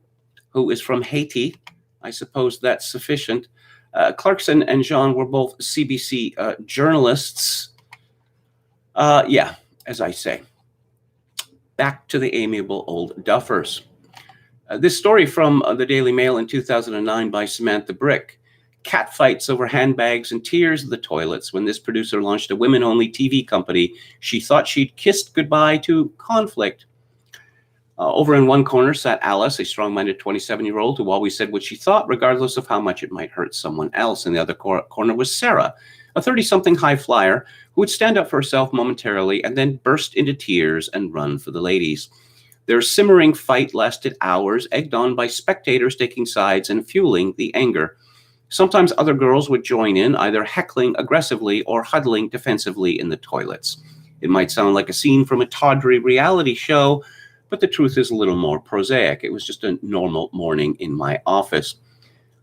who is from Haiti, I suppose that's sufficient. Clarkson and Jean were both CBC journalists. As I say, back to the amiable old duffers. This story from the Daily Mail in 2009 by Samantha Brick. Catfights over handbags and tears in the toilets when this producer launched a women-only TV company. She thought she'd kissed goodbye to conflict. Over in one corner sat Alice, a strong-minded 27-year-old who always said what she thought, regardless of how much it might hurt someone else. In the other corner was Sarah, a 30-something high flyer who would stand up for herself momentarily and then burst into tears and run for the ladies. Their simmering fight lasted hours, egged on by spectators taking sides and fueling the anger. Sometimes other girls would join in, either heckling aggressively or huddling defensively in the toilets. It might sound like a scene from a tawdry reality show, but the truth is a little more prosaic. It was just a normal morning in my office.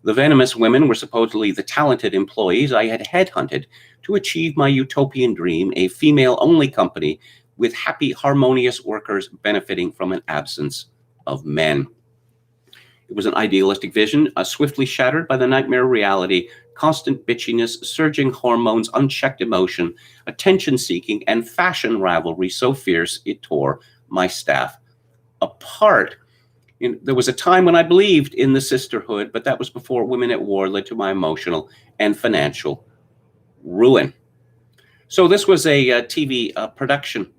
The venomous women were supposedly the talented employees I had headhunted to achieve my utopian dream, a female-only company with happy, harmonious workers benefiting from an absence of men. It was an idealistic vision, swiftly shattered by the nightmare reality, constant bitchiness, surging hormones, unchecked emotion, attention-seeking, and fashion rivalry so fierce it tore my staff apart. There was a time when I believed in the sisterhood, but that was before Women at War led to my emotional and financial ruin. So this was a TV production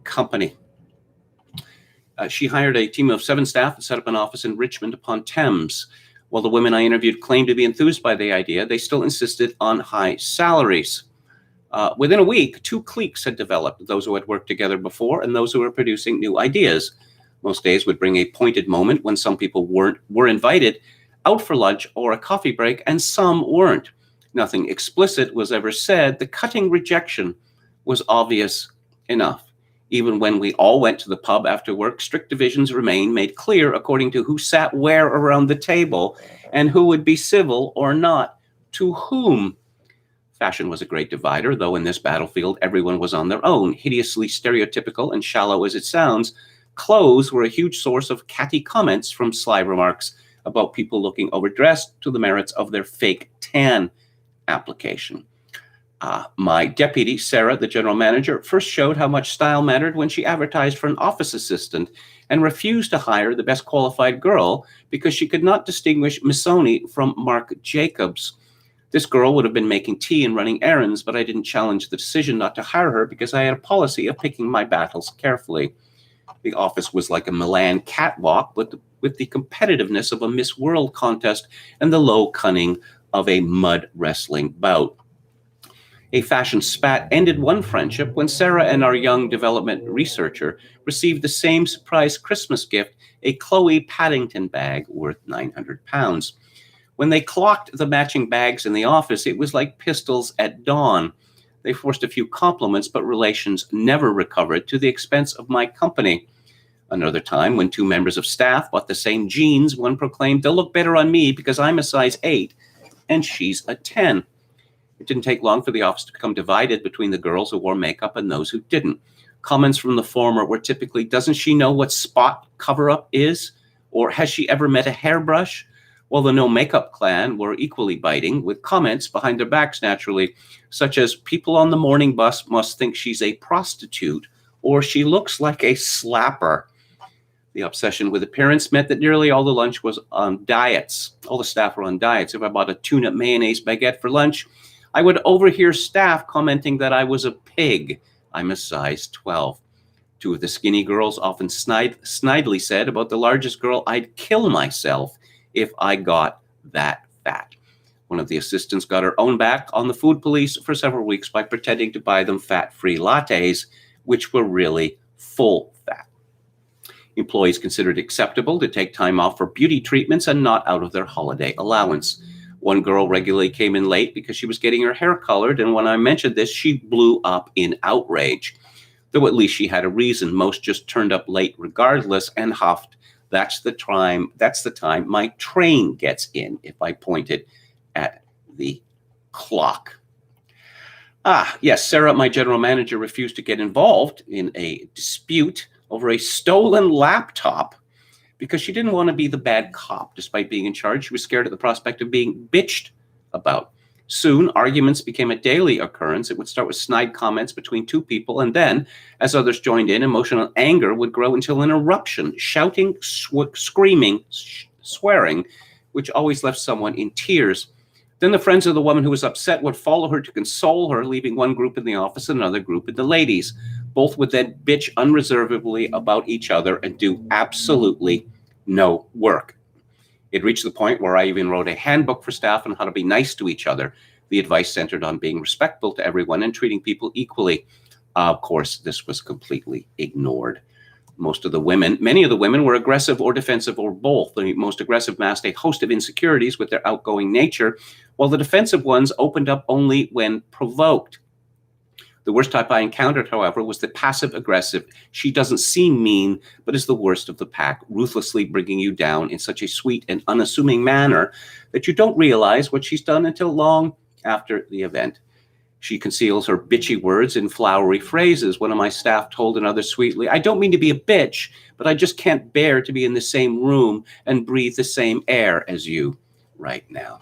company. She hired a team of 7 staff and set up an office in Richmond upon Thames. While the women I interviewed claimed to be enthused by the idea, they still insisted on high salaries. Within a week, 2 cliques had developed, those who had worked together before and those who were producing new ideas. Most days would bring a pointed moment when some people were invited out for lunch or a coffee break, and some weren't. Nothing explicit was ever said. The cutting rejection was obvious enough. Even when we all went to the pub after work, strict divisions remained, made clear according to who sat where around the table and who would be civil or not to whom. Fashion was a great divider, though in this battlefield everyone was on their own. Hideously stereotypical and shallow as it sounds, clothes were a huge source of catty comments, from sly remarks about people looking overdressed to the merits of their fake tan application. My deputy, Sarah, the general manager, first showed how much style mattered when she advertised for an office assistant and refused to hire the best qualified girl because she could not distinguish Missoni from Marc Jacobs. This girl would have been making tea and running errands, but I didn't challenge the decision not to hire her because I had a policy of picking my battles carefully. The office was like a Milan catwalk, but with the competitiveness of a Miss World contest and the low cunning of a mud wrestling bout. A fashion spat ended one friendship when Sarah and our young development researcher received the same surprise Christmas gift, a Chloe Paddington bag worth £900. When they clocked the matching bags in the office, it was like pistols at dawn. They forced a few compliments, but relations never recovered to the expense of my company. Another time, when 2 members of staff bought the same jeans, one proclaimed, "They'll look better on me because I'm a size 8 and she's a 10. It didn't take long for the office to become divided between the girls who wore makeup and those who didn't. Comments from the former were typically, "Doesn't she know what spot cover-up is?" Or, "Has she ever met a hairbrush?" While the no makeup clan were equally biting, with comments behind their backs naturally, such as, "People on the morning bus must think she's a prostitute," or, "She looks like a slapper." The obsession with appearance meant that nearly all the lunch was on diets. All the staff were on diets. If I bought a tuna mayonnaise baguette for lunch, I would overhear staff commenting that I was a pig. I'm a size 12. 2 of the skinny girls often snidely said about the largest girl, "I'd kill myself if I got that fat." One of the assistants got her own back on the food police for several weeks by pretending to buy them fat-free lattes, which were really full fat. Employees considered it acceptable to take time off for beauty treatments and not out of their holiday allowance. One girl regularly came in late because she was getting her hair colored, and when I mentioned this, she blew up in outrage. Though at least she had a reason. Most just turned up late regardless and huffed, That's the time my train gets in," if I pointed at the clock. Yes, Sarah, my general manager, refused to get involved in a dispute over a stolen laptop because she didn't want to be the bad cop. Despite being in charge, she was scared at the prospect of being bitched about. Soon, arguments became a daily occurrence. It would start with snide comments between 2 people, and then, as others joined in, emotional anger would grow until an eruption, shouting, screaming, swearing, which always left someone in tears. Then the friends of the woman who was upset would follow her to console her, leaving one group in the office and another group in the ladies. Both would then bitch unreservedly about each other and do absolutely no work. It reached the point where I even wrote a handbook for staff on how to be nice to each other. The advice centered on being respectful to everyone and treating people equally. Of course, this was completely ignored. Many of the women were aggressive or defensive or both. The most aggressive masked a host of insecurities with their outgoing nature, while the defensive ones opened up only when provoked. The worst type I encountered, however, was the passive-aggressive. She doesn't seem mean, but is the worst of the pack, ruthlessly bringing you down in such a sweet and unassuming manner that you don't realize what she's done until long after the event. She conceals her bitchy words in flowery phrases. One of my staff told another sweetly, "I don't mean to be a bitch, but I just can't bear to be in the same room and breathe the same air as you right now."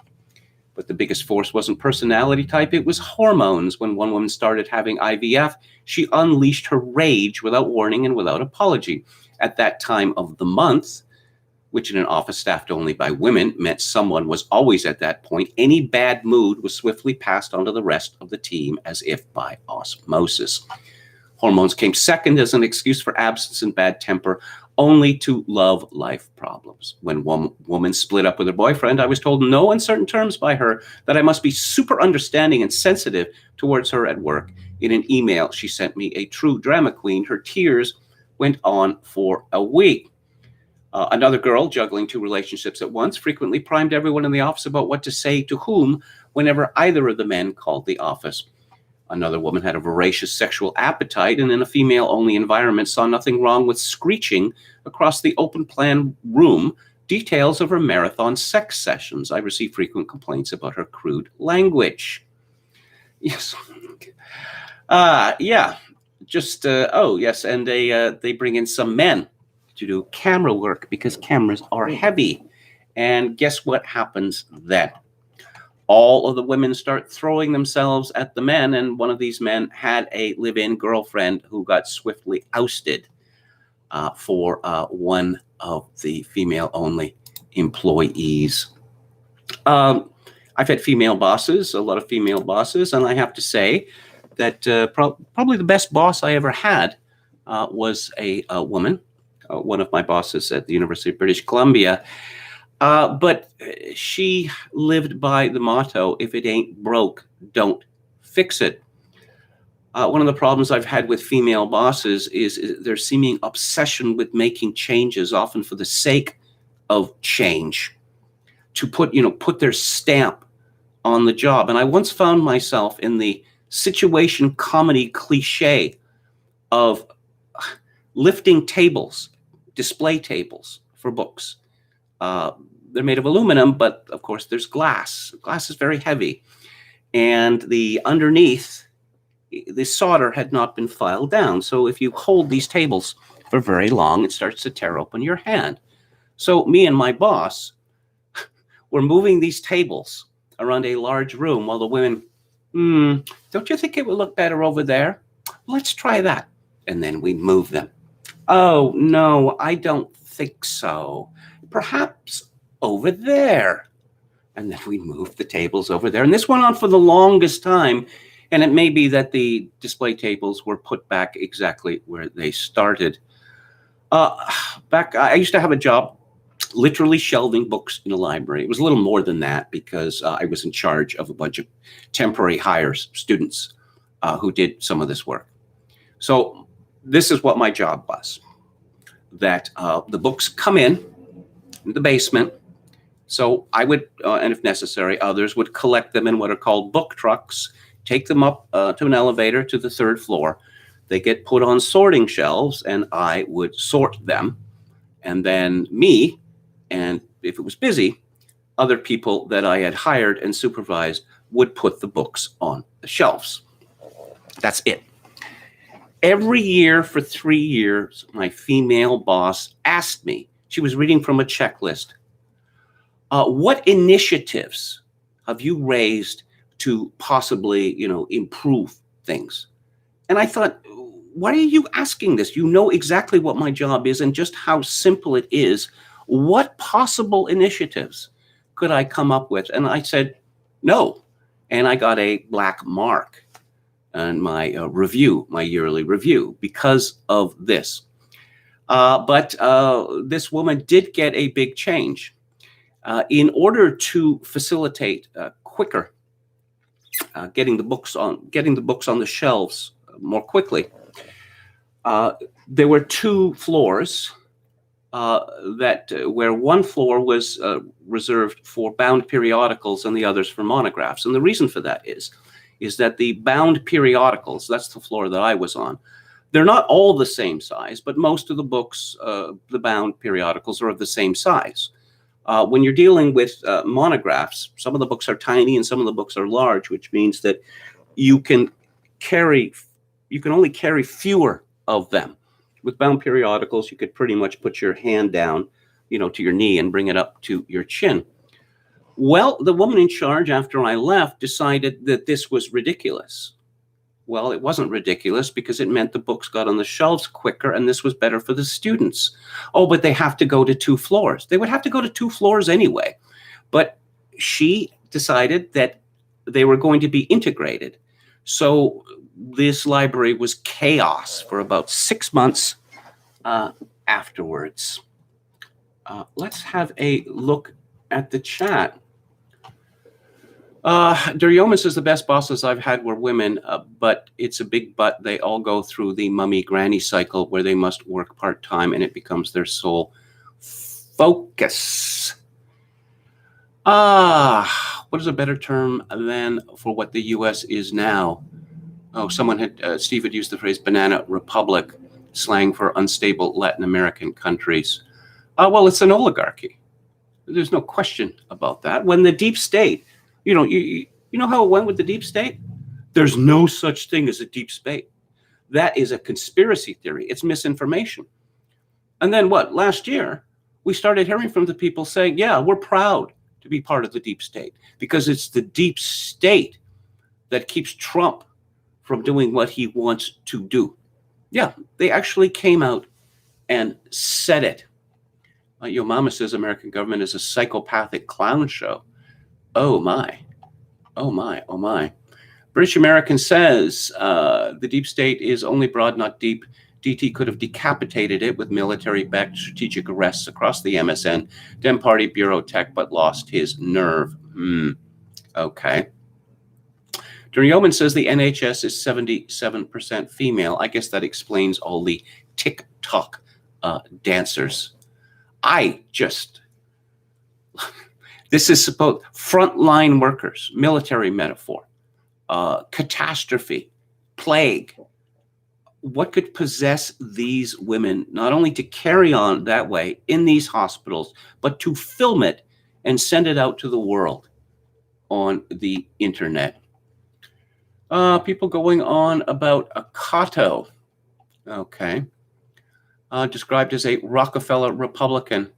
But the biggest force wasn't personality type, it was hormones. When one woman started having IVF, she unleashed her rage without warning and without apology. At that time of the month, which in an office staffed only by women meant someone was always at that point, any bad mood was swiftly passed on to the rest of the team as if by osmosis. Hormones came second as an excuse for absence and bad temper, only to love life problems. When one woman split up with her boyfriend, I was told in no uncertain terms by her that I must be super understanding and sensitive towards her at work. In an email she sent me, a true drama queen, her tears went on for a week. Another girl, juggling two relationships at once, frequently primed everyone in the office about what to say to whom whenever either of the men called the office. Another woman had a voracious sexual appetite and in a female-only environment saw nothing wrong with screeching across the open-plan room details of her marathon sex sessions. I received frequent complaints about her crude language. Yes. Yeah. Just, oh, yes, and they bring in some men to do camera work because cameras are heavy. And guess what happens then? All of the women start throwing themselves at the men, and one of these men had a live-in girlfriend who got swiftly ousted for one of the female-only employees. I've had female bosses, a lot of female bosses, and I have to say that probably the best boss I ever had was a woman, one of my bosses at the University of British Columbia. But she lived by the motto, if it ain't broke, don't fix it. One of the problems I've had with female bosses is their seeming obsession with making changes, often for the sake of change, to put their stamp on the job. And I once found myself in the situation comedy cliche of lifting tables, display tables for books. They're made of aluminum, but of course there's glass. Glass is very heavy. And the underneath, the solder had not been filed down. So if you hold these tables for very long, it starts to tear open your hand. So me and my boss were moving these tables around a large room while the women, don't you think it would look better over there? Let's try that. And then we move them. Oh, no, I don't think so. Perhaps over there. And then we moved the tables over there. And this went on for the longest time. And it may be that the display tables were put back exactly where they started. I used to have a job literally shelving books in a library. It was a little more than that because I was in charge of a bunch of temporary hires, students who did some of this work. So this is what my job was, that the books come in the basement. So I would, and if necessary, others would collect them in what are called book trucks, take them up to an elevator to the third floor. They get put on sorting shelves, and I would sort them. And then me, and if it was busy, other people that I had hired and supervised would put the books on the shelves. That's it. Every year for 3 years, my female boss asked me, she was reading from a checklist, what initiatives have you raised to possibly, improve things? And I thought, why are you asking this? You know exactly what my job is and just how simple it is. What possible initiatives could I come up with? And I said, no. And I got a black mark. and my review, my yearly review, because of this. But this woman did get a big change. In order to facilitate quicker getting the books on the shelves more quickly, there were 2 floors where one floor was reserved for bound periodicals and the others for monographs. And the reason for that is that the bound periodicals, that's the floor that I was on, they're not all the same size, but most of the books, the bound periodicals, are of the same size. When you're dealing with monographs, some of the books are tiny and some of the books are large, which means that you can only carry fewer of them. With bound periodicals, you could pretty much put your hand down, to your knee and bring it up to your chin. Well, the woman in charge, after I left, decided that this was ridiculous. Well, it wasn't ridiculous because it meant the books got on the shelves quicker, and this was better for the students. Oh, but they have to go to 2 floors. They would have to go to 2 floors anyway. But she decided that they were going to be integrated. So this library was chaos for about 6 months afterwards. Let's have a look at the chat. Duryoman says the best bosses I've had were women, but it's a big but. They all go through the mummy granny cycle where they must work part-time and it becomes their sole focus. What is a better term than for what the U.S. is now? Oh, Steve had used the phrase banana republic, slang for unstable Latin American countries. Well, it's an oligarchy. There's no question about that. When the deep state, you know how it went with the deep state? There's no such thing as a deep state. That is a conspiracy theory. It's misinformation. And then what? Last year, we started hearing from the people saying, yeah, we're proud to be part of the deep state because it's the deep state that keeps Trump from doing what he wants to do. Yeah, they actually came out and said it. Your mama says American government is a psychopathic clown show. Oh my, oh my, oh my. British American says the deep state is only broad, not deep. DT could have decapitated it with military-backed strategic arrests across the MSN, Dem Party, Bureau Tech, but lost his nerve. Okay. Duryoman says the NHS is 77% female. I guess that explains all the TikTok dancers. This is supposed frontline workers, military metaphor, catastrophe, plague. What could possess these women not only to carry on that way in these hospitals, but to film it and send it out to the world on the internet? People going on about a Cato. Okay. Described as a Rockefeller Republican.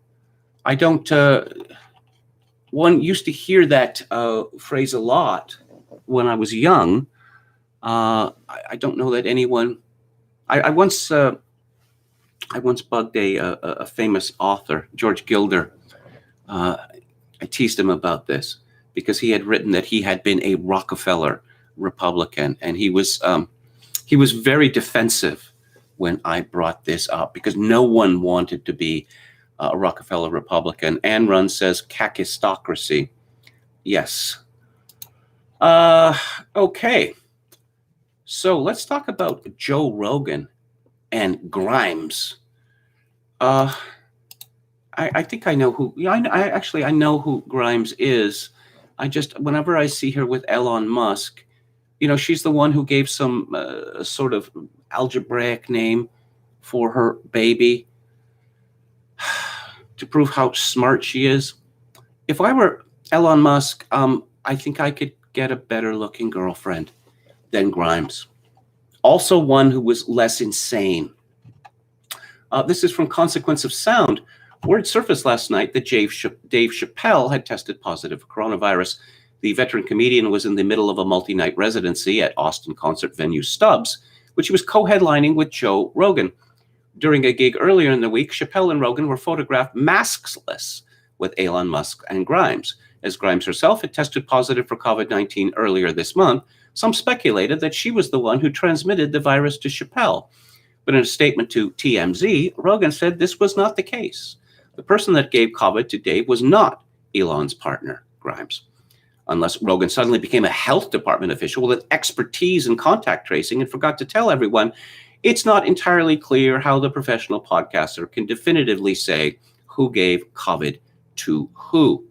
I don't, one used to hear that phrase a lot when I was young. I don't know that anyone, I once bugged a famous author, George Gilder. I teased him about this because he had written that he had been a Rockefeller Republican, and he was very defensive when I brought this up because no one wanted to be a Rockefeller Republican. Ann Run says kakistocracy. Yes. Okay. So let's talk about Joe Rogan and Grimes. I think I know who. I know who Grimes is. Whenever I see her with Elon Musk, she's the one who gave some sort of algebraic name for her baby to prove how smart she is. If I were Elon Musk, I think I could get a better looking girlfriend than Grimes. Also one who was less insane. This is from Consequence of Sound. Word surfaced last night that Dave Chappelle had tested positive for coronavirus. The veteran comedian was in the middle of a multi-night residency at Austin concert venue Stubbs, which he was co-headlining with Joe Rogan. During a gig earlier in the week, Chappelle and Rogan were photographed maskless with Elon Musk and Grimes. As Grimes herself had tested positive for COVID-19 earlier this month, some speculated that she was the one who transmitted the virus to Chappelle. But in a statement to TMZ, Rogan said this was not the case. The person that gave COVID to Dave was not Elon's partner, Grimes. Unless Rogan suddenly became a health department official with expertise in contact tracing and forgot to tell everyone, it's not entirely clear how the professional podcaster can definitively say who gave COVID to who.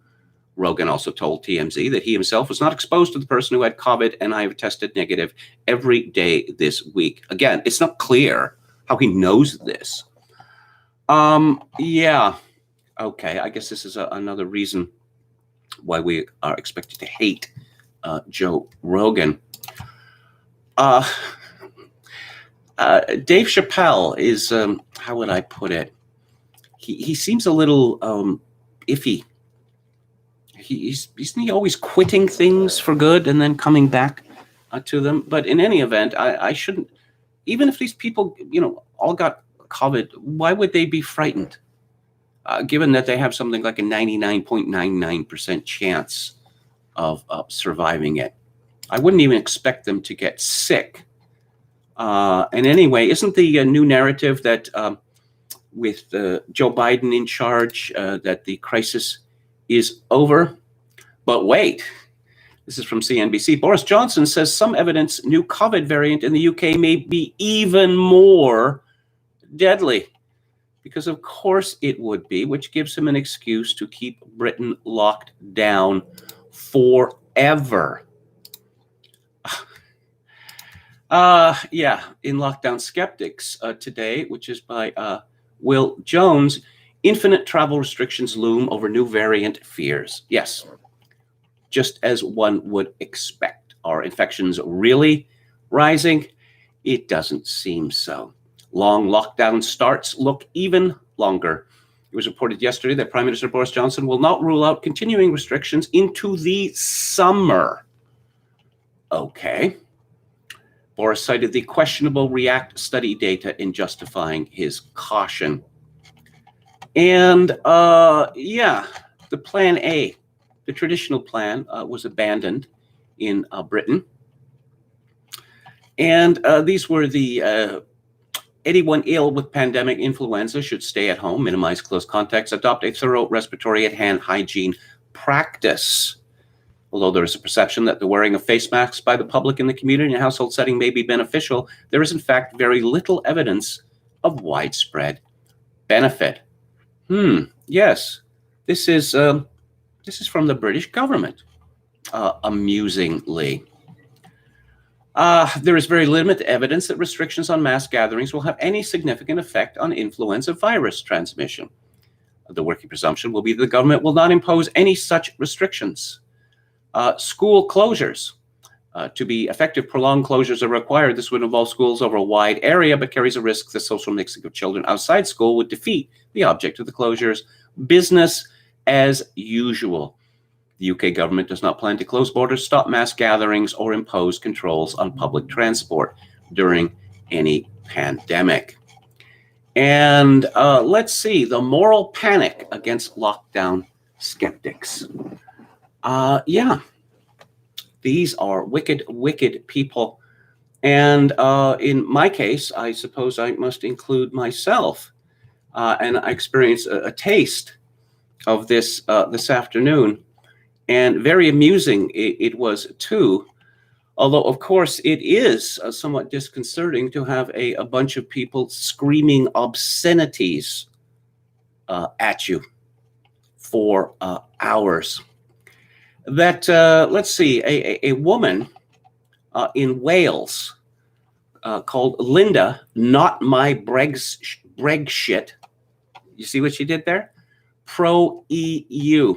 Rogan also told TMZ that he himself was not exposed to the person who had COVID, and I have tested negative every day this week. Again, it's not clear how he knows this. Yeah. Okay, I guess this is another reason why we are expected to hate Joe Rogan. Dave Chappelle is, how would I put it? He seems a little iffy. Isn't he always quitting things for good and then coming back to them? But in any event, I shouldn't, even if these people, all got COVID, why would they be frightened? Given that they have something like a 99.99% chance of surviving it. I wouldn't even expect them to get sick. And anyway, isn't the new narrative that with Joe Biden in charge, that the crisis is over? But wait, this is from CNBC. Boris Johnson says some evidence new COVID variant in the UK may be even more deadly. Because of course it would be, which gives him an excuse to keep Britain locked down forever. Yeah, in Lockdown Skeptics today, which is by Will Jones, infinite travel restrictions loom over new variant fears. Yes, just as one would expect. Are infections really rising? It doesn't seem so. Long lockdown starts look even longer. It was reported yesterday that Prime Minister Boris Johnson will not rule out continuing restrictions into the summer. Okay. Boris cited the questionable REACT study data in justifying his caution. And yeah, the Plan A, the traditional plan, was abandoned in Britain. And these were the anyone ill with pandemic influenza should stay at home, minimize close contacts, adopt a thorough respiratory and hand hygiene practice. Although there is a perception that the wearing of face masks by the public in the community and household setting may be beneficial, there is in fact very little evidence of widespread benefit. Yes, this is from the British government, amusingly. There is very limited evidence that restrictions on mass gatherings will have any significant effect on influenza virus transmission. The working presumption will be that the government will not impose any such restrictions. School closures. To be effective, prolonged closures are required. This would involve schools over a wide area, but carries a risk that social mixing of children outside school would defeat the object of the closures. Business as usual. The UK government does not plan to close borders, stop mass gatherings, or impose controls on public transport during any pandemic. And let's see, the moral panic against lockdown skeptics. Yeah, these are wicked, wicked people. And in my case, I suppose I must include myself. And I experienced a taste of this this afternoon. And very amusing it was, too. Although, of course, it is somewhat disconcerting to have a bunch of people screaming obscenities at you for hours. That, let's see, a woman in Wales called Linda, not my Brexit. You see what she did there? Pro-EU.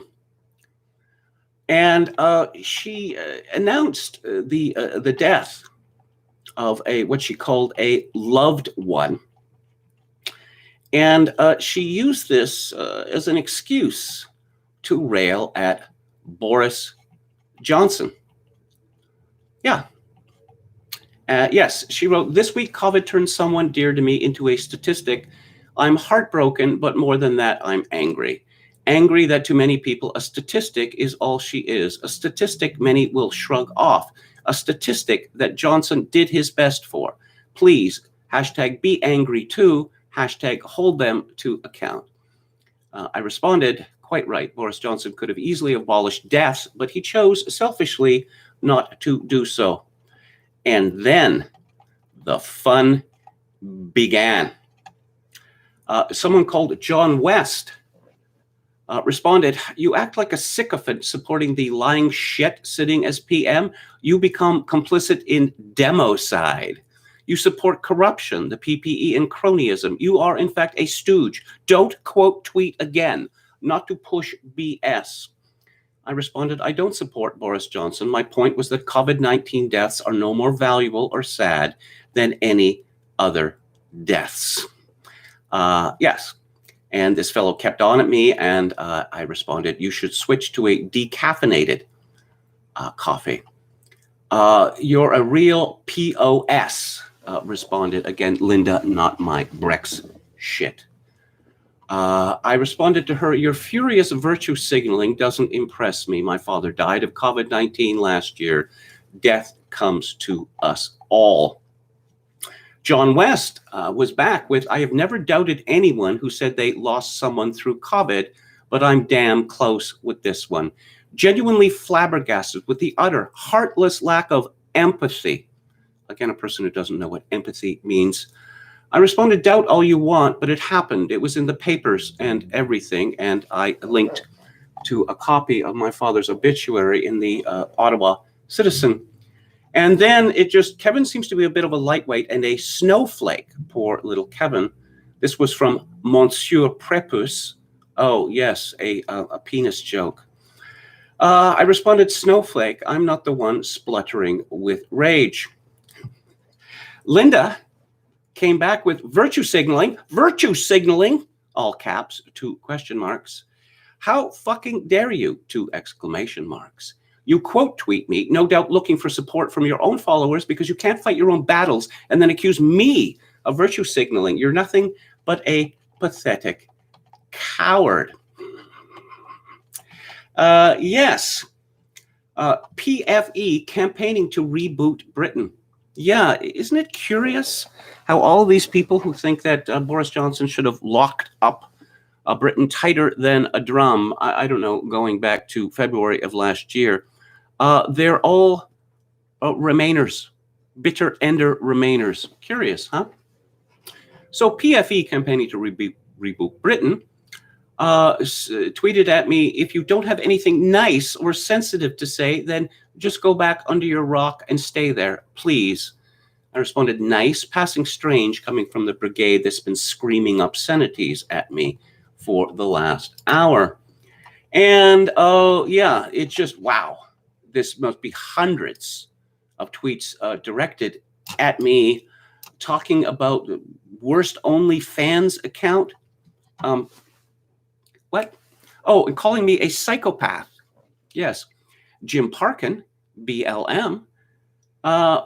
And she announced the death of what she called a loved one. And she used this as an excuse to rail at Boris Johnson. Yeah. Yes, she wrote, "This week COVID turned someone dear to me into a statistic. I'm heartbroken, but more than that, I'm angry. Angry that to many people, a statistic is all she is. A statistic many will shrug off. A statistic that Johnson did his best for. Please, hashtag be angry too, hashtag hold them to account. I responded, quite right, Boris Johnson could have easily abolished deaths, but he chose selfishly not to do so. And then the fun began. Someone called John West responded, you act like a sycophant supporting the lying shit sitting as PM. You become complicit in democide. You support corruption, the PPE, and cronyism. You are, in fact, a stooge. Don't quote tweet again, not to push BS. I responded, I don't support Boris Johnson. My point was that COVID-19 deaths are no more valuable or sad than any other deaths. Yes. And this fellow kept on at me, and I responded, you should switch to a decaffeinated coffee. You're a real POS, responded again, Linda, not my Brex shit. I responded to her, your furious virtue signaling doesn't impress me. My father died of COVID-19 last year. Death comes to us all. John West was back with, I have never doubted anyone who said they lost someone through COVID, but I'm damn close with this one. Genuinely flabbergasted with the utter heartless lack of empathy. Again, a person who doesn't know what empathy means. I responded, doubt all you want, but it happened. It was in the papers and everything, and I linked to a copy of my father's obituary in the Ottawa Citizen. And then Kevin seems to be a bit of a lightweight and a snowflake, poor little Kevin. This was from Monsieur Prepus. Oh, yes, a penis joke. I responded, snowflake, I'm not the one spluttering with rage. Linda came back with virtue signaling, all caps, 2 question marks. How fucking dare you, 2 exclamation marks. You quote tweet me, no doubt looking for support from your own followers because you can't fight your own battles and then accuse me of virtue signaling. You're nothing but a pathetic coward. Yes. PFE campaigning to reboot Britain. Yeah, isn't it curious how all these people who think that Boris Johnson should have locked up Britain tighter than a drum, I don't know, going back to February of last year, they're all Remainers, bitter ender Remainers. Curious, huh? So PFE campaigning to reboot Britain tweeted at me, if you don't have anything nice or sensitive to say, then just go back under your rock and stay there, please. I responded, nice, passing strange, coming from the brigade that's been screaming obscenities at me for the last hour. And yeah, it's just, wow. This must be hundreds of tweets directed at me talking about the worst OnlyFans account. What? Oh, and calling me a psychopath. Yes. Jim Parkin, BLM,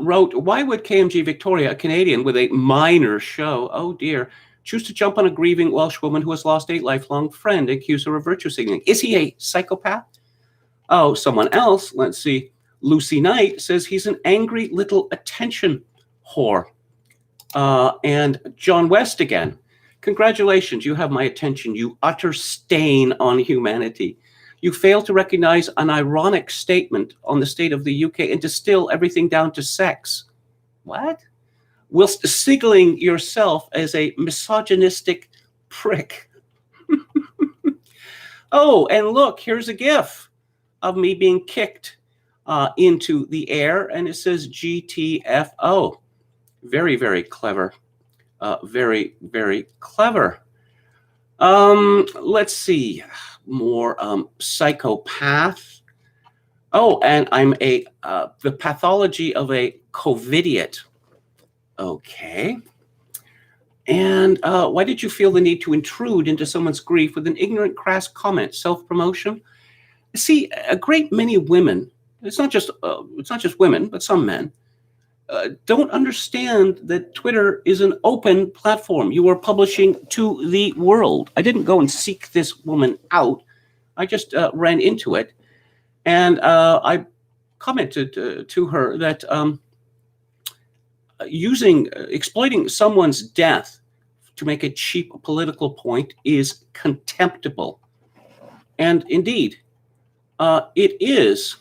wrote, why would KMG Victoria, a Canadian with a minor show, oh dear, choose to jump on a grieving Welsh woman who has lost a lifelong friend and accuse her of virtue signaling? Is he a psychopath? Oh, someone else, let's see, Lucy Knight says he's an angry little attention whore. And John West again, congratulations, you have my attention, you utter stain on humanity. You fail to recognize an ironic statement on the state of the UK and distill everything down to sex. What? Whilst signaling yourself as a misogynistic prick. Oh, and look, here's a GIF of me being kicked into the air, and it says GTFO. Very, very clever. Very, very clever. Let's see. More psychopath. Oh, and I'm the pathology of a COVIDiot. Okay. And why did you feel the need to intrude into someone's grief with an ignorant, crass comment? Self-promotion? See, a great many women, it's not just women, but some men, don't understand that Twitter is an open platform. You are publishing to the world. I didn't go and seek this woman out. I just ran into it, and I commented to her that exploiting someone's death to make a cheap political point is contemptible. And indeed, it is.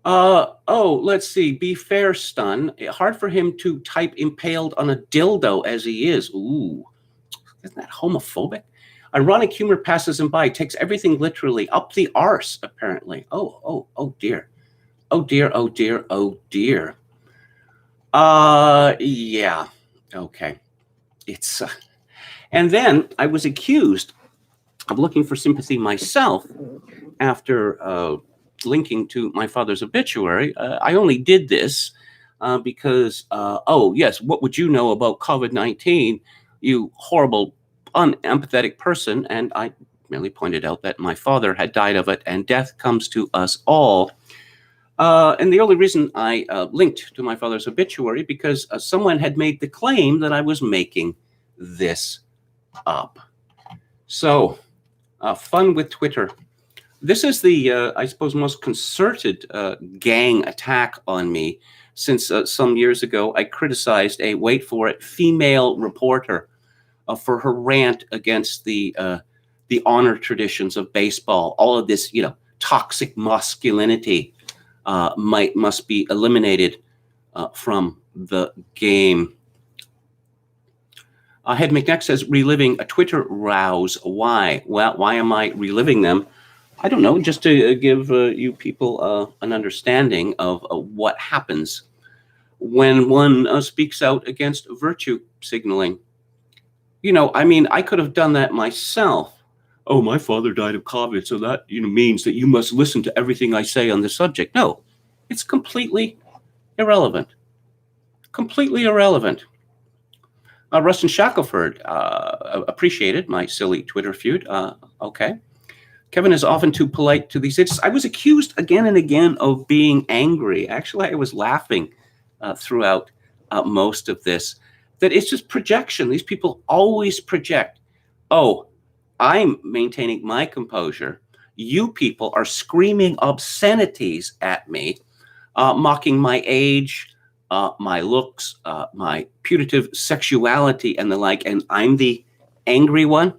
Let's see. Be fair, stun. Hard for him to type impaled on a dildo as he is. Ooh, isn't that homophobic? Ironic humor passes him by, takes everything literally. Up the arse, apparently. Oh dear. Oh dear, oh dear, oh dear. Yeah. Okay. It's, and then I was accused of looking for sympathy myself after linking to my father's obituary. I only did this because, oh, yes, what would you know about COVID-19, you horrible, unempathetic person? And I merely pointed out that my father had died of it, and death comes to us all. And the only reason I linked to my father's obituary because someone had made the claim that I was making this up. So, fun with Twitter. This is the, I suppose, most concerted gang attack on me since some years ago I criticized a, wait for it, female reporter for her rant against the honor traditions of baseball. All of this, toxic masculinity must be eliminated from the game. Head McNeck says, reliving a Twitter rows. Why? Well, why am I reliving them? I don't know, just to give you people an understanding of what happens when one speaks out against virtue signaling. I could have done that myself. Oh, my father died of COVID, so that means that you must listen to everything I say on the subject. No, it's completely irrelevant. Completely irrelevant. Rustin Shackelford appreciated my silly Twitter feud. Okay. Kevin is often too polite to these. I was accused again and again of being angry. Actually, I was laughing throughout most of this. That it's just projection. These people always project. Oh, I'm maintaining my composure. You people are screaming obscenities at me, mocking my age, my looks, my putative sexuality, and the like, and I'm the angry one?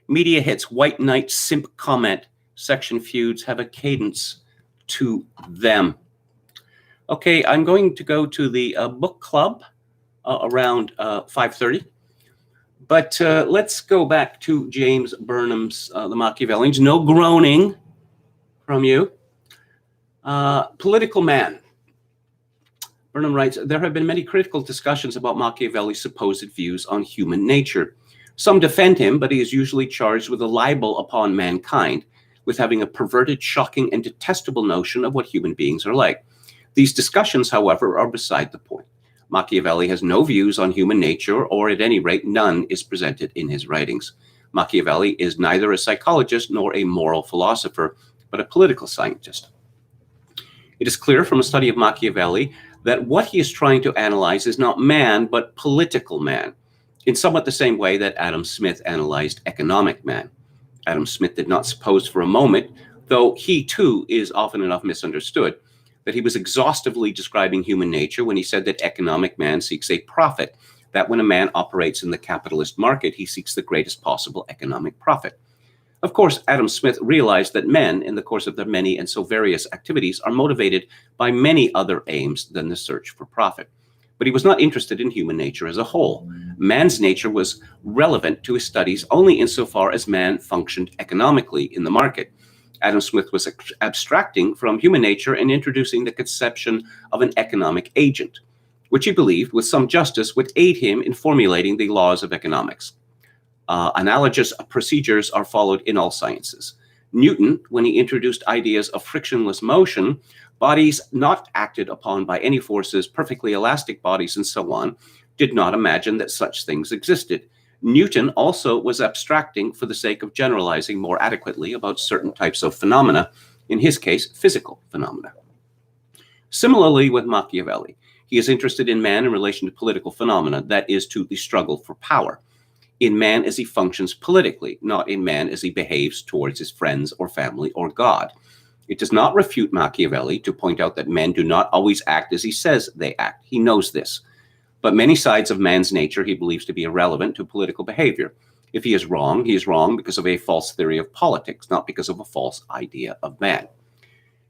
Media hits, white knight simp comment, section feuds have a cadence to them. Okay, I'm going to go to the book club around 5:30. But let's go back to James Burnham's The Machiavellians. No groaning from you. Political man. Burnham writes, there have been many critical discussions about Machiavelli's supposed views on human nature. Some defend him, but he is usually charged with a libel upon mankind, with having a perverted, shocking, and detestable notion of what human beings are like. These discussions, however, are beside the point. Machiavelli has no views on human nature, or at any rate, none is presented in his writings. Machiavelli is neither a psychologist nor a moral philosopher, but a political scientist. It is clear from a study of Machiavelli that what he is trying to analyze is not man, but political man, in somewhat the same way that Adam Smith analyzed economic man. Adam Smith did not suppose for a moment, though he too is often enough misunderstood, that he was exhaustively describing human nature when he said that economic man seeks a profit, that when a man operates in the capitalist market, he seeks the greatest possible economic profit. Of course, Adam Smith realized that men, in the course of their many and so various activities, are motivated by many other aims than the search for profit. But he was not interested in human nature as a whole. Man's nature was relevant to his studies only insofar as man functioned economically in the market. Adam Smith was abstracting from human nature and introducing the conception of an economic agent, which he believed, with some justice, would aid him in formulating the laws of economics. Analogous procedures are followed in all sciences. Newton, when he introduced ideas of frictionless motion, bodies not acted upon by any forces, perfectly elastic bodies, and so on, did not imagine that such things existed. Newton also was abstracting for the sake of generalizing more adequately about certain types of phenomena, in his case, physical phenomena. Similarly with Machiavelli, he is interested in man in relation to political phenomena, that is, to the struggle for power. in man as he functions politically, not in man as he behaves towards his friends or family or God. It does not refute Machiavelli to point out that men do not always act as he says they act. He knows this. But many sides of man's nature he believes to be irrelevant to political behavior. If he is wrong because of a false theory of politics, not because of a false idea of man.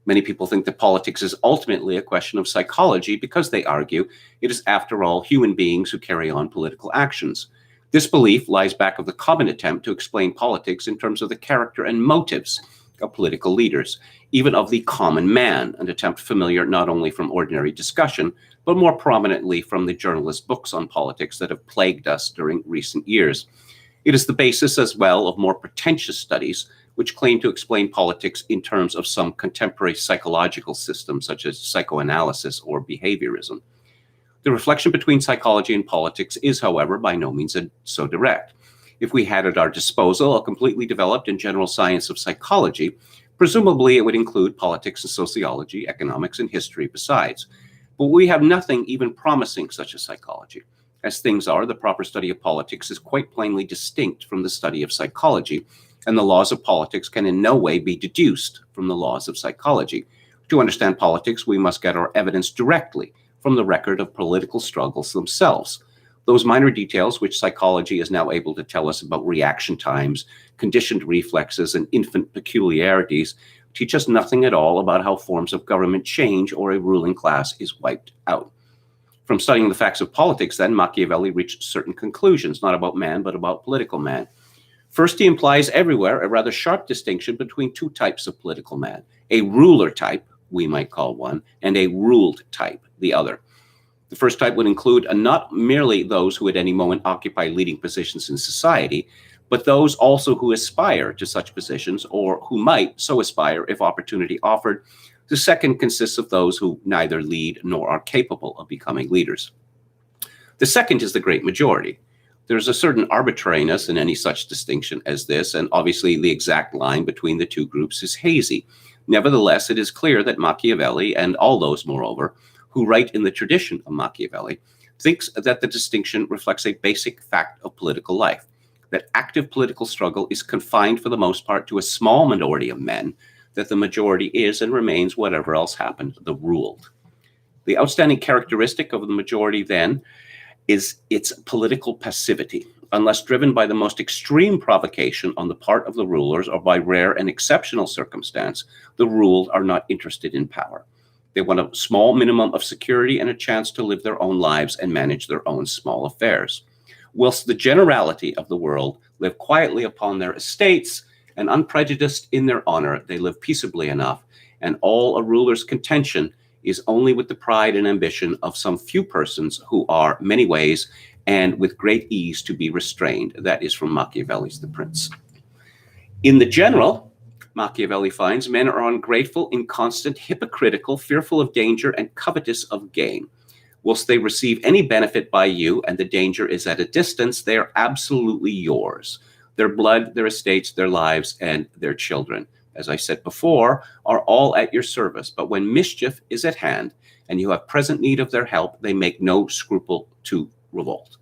Many people think that politics is ultimately a question of psychology because they argue it is, after all, human beings who carry on political actions. This belief lies back of the common attempt to explain politics in terms of the character and motives of political leaders, even of the common man, an attempt familiar not only from ordinary discussion, but more prominently from the journalist books on politics that have plagued us during recent years. It is the basis as well of more pretentious studies which claim to explain politics in terms of some contemporary psychological systems such as psychoanalysis or behaviorism. The reflection between psychology and politics is, however, by no means so direct. If we had at our disposal a completely developed and general science of psychology, presumably it would include politics and sociology, economics, and history besides. But we have nothing even promising such a psychology. As things are, the proper study of politics is quite plainly distinct from the study of psychology, and the laws of politics can in no way be deduced from the laws of psychology. To understand politics, we must get our evidence directly from the record of political struggles themselves. Those minor details which psychology is now able to tell us about reaction times, conditioned reflexes, and infant peculiarities teach us nothing at all about how forms of government change or a ruling class is wiped out. From studying the facts of politics, then, Machiavelli reached certain conclusions, not about man, but about political man. First, he implies everywhere a rather sharp distinction between two types of political man, a ruler type, we might call one, and a ruled type, the other. The first type would include not merely those who at any moment occupy leading positions in society, but those also who aspire to such positions or who might so aspire if opportunity offered. The second consists of those who neither lead nor are capable of becoming leaders. The second is the great majority. There's a certain arbitrariness in any such distinction as this, and obviously the exact line between the two groups is hazy. Nevertheless, it is clear that Machiavelli, and all those, moreover, who write in the tradition of Machiavelli, thinks that the distinction reflects a basic fact of political life, that active political struggle is confined for the most part to a small minority of men, that the majority is and remains, whatever else happened, the ruled. The outstanding characteristic of the majority, then, is its political passivity. Unless driven by the most extreme provocation on the part of the rulers or by rare and exceptional circumstance, the ruled are not interested in power. They want a small minimum of security and a chance to live their own lives and manage their own small affairs. Whilst the generality of the world live quietly upon their estates and unprejudiced in their honor, they live peaceably enough, and all a ruler's contention is only with the pride and ambition of some few persons who are, many ways, and with great ease to be restrained. That is from Machiavelli's The Prince. In the general, Machiavelli finds men are ungrateful, inconstant, hypocritical, fearful of danger, and covetous of gain. Whilst they receive any benefit by you and the danger is at a distance, they are absolutely yours. Their blood, their estates, their lives, and their children, as I said before, are all at your service. But when mischief is at hand and you have present need of their help, they make no scruple to revolt.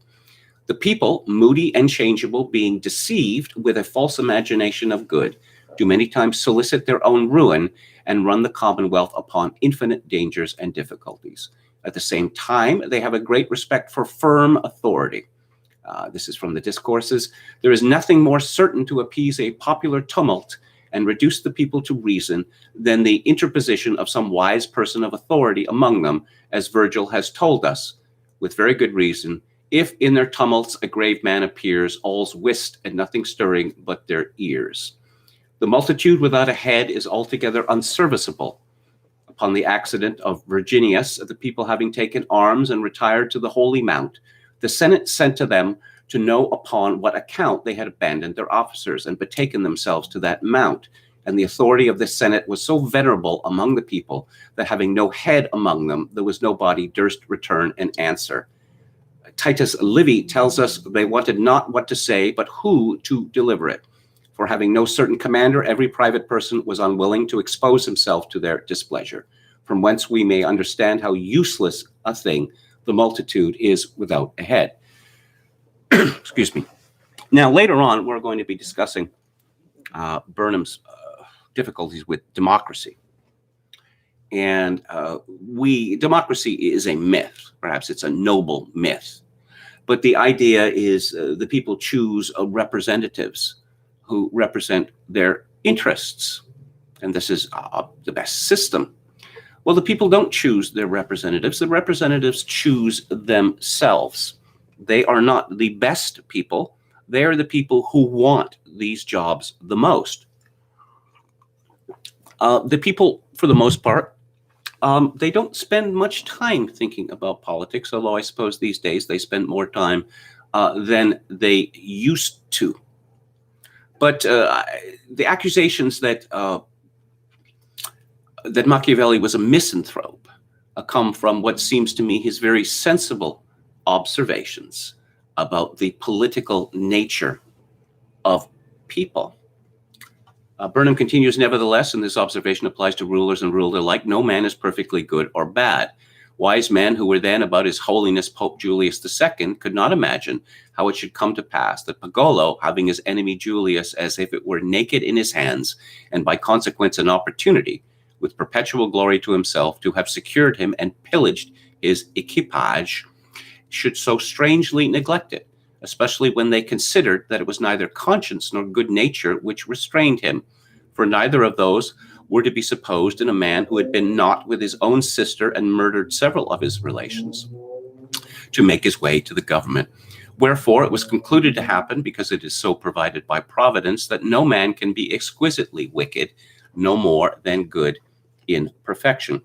The people, moody and changeable, being deceived with a false imagination of good, do many times solicit their own ruin and run the commonwealth upon infinite dangers and difficulties. At the same time, they have a great respect for firm authority. This is from the Discourses. There is nothing more certain to appease a popular tumult and reduce the people to reason than the interposition of some wise person of authority among them, as Virgil has told us, with very good reason, if in their tumults a grave man appears, all's whist and nothing stirring but their ears. The multitude without a head is altogether unserviceable. Upon the accident of Virginius, the people having taken arms and retired to the Holy Mount, the Senate sent to them to know upon what account they had abandoned their officers and betaken themselves to that mount. And the authority of the Senate was so venerable among the people that having no head among them, there was nobody durst return an answer. Titus Livy tells us they wanted not what to say, but who to deliver it. For having no certain commander, every private person was unwilling to expose himself to their displeasure, from whence we may understand how useless a thing the multitude is without a head. Excuse me. Now, later on, we're going to be discussing Burnham's difficulties with democracy. And democracy is a myth. Perhaps it's a noble myth. But the idea is the people choose representatives who represent their interests. And this is the best system. Well, the people don't choose their representatives. The representatives choose themselves. They are not the best people. They are the people who want these jobs the most. The people, for the most part, they don't spend much time thinking about politics, although I suppose these days they spend more time than they used to. But the accusations that Machiavelli was a misanthrope come from what seems to me his very sensible observations about the political nature of people. Burnham continues, nevertheless, and this observation applies to rulers and ruled alike, no man is perfectly good or bad. Wise men who were then about His Holiness Pope Julius II could not imagine how it should come to pass that Boogaloo, having his enemy Julius as if it were naked in his hands, and by consequence an opportunity, with perpetual glory to himself, to have secured him and pillaged his equipage, should so strangely neglect it, especially when they considered that it was neither conscience nor good nature which restrained him, for neither of those were to be supposed in a man who had been naught with his own sister and murdered several of his relations, to make his way to the government. Wherefore it was concluded to happen, because it is so provided by Providence, that no man can be exquisitely wicked, no more than good in perfection.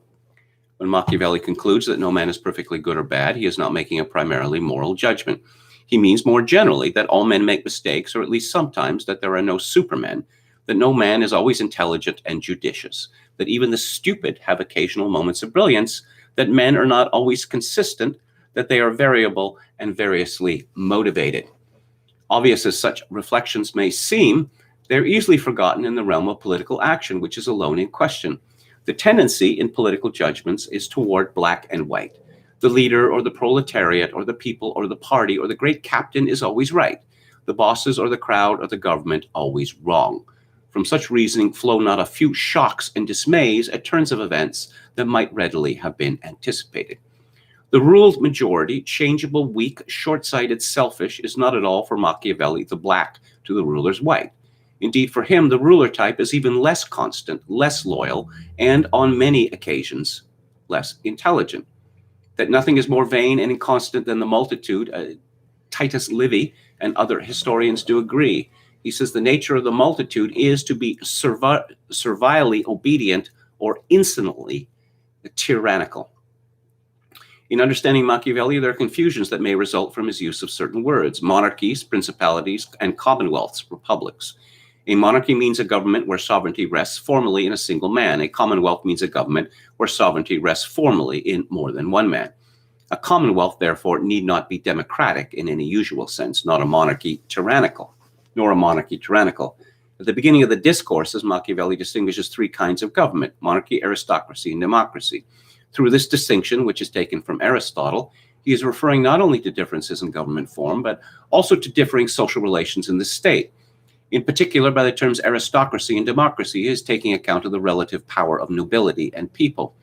When Machiavelli concludes that no man is perfectly good or bad, he is not making a primarily moral judgment. He means more generally that all men make mistakes, or at least sometimes that there are no supermen, that no man is always intelligent and judicious, that even the stupid have occasional moments of brilliance, that men are not always consistent, that they are variable and variously motivated. Obvious as such reflections may seem, they're easily forgotten in the realm of political action, which is alone in question. The tendency in political judgments is toward black and white. The leader or the proletariat or the people or the party or the great captain is always right. The bosses or the crowd or the government always wrong. From such reasoning flow not a few shocks and dismays at turns of events that might readily have been anticipated. The ruled majority, changeable, weak, short-sighted, selfish, is not at all for Machiavelli the black to the ruler's white. Indeed, for him, the ruler type is even less constant, less loyal, and on many occasions, less intelligent. That nothing is more vain and inconstant than the multitude, Titus Livy and other historians do agree. He says the nature of the multitude is to be servilely obedient or insolently tyrannical. In understanding Machiavelli, there are confusions that may result from his use of certain words: monarchies, principalities, and commonwealths, republics. A monarchy means a government where sovereignty rests formally in a single man. A commonwealth means a government where sovereignty rests formally in more than one man. A commonwealth, therefore, need not be democratic in any usual sense, not a monarchy tyrannical, nor a monarchy tyrannical. At the beginning of the discourses, Machiavelli distinguishes three kinds of government: monarchy, aristocracy, and democracy. Through this distinction, which is taken from Aristotle, he is referring not only to differences in government form, but also to differing social relations in the state. In particular, by the terms aristocracy and democracy, he is taking account of the relative power of nobility and people.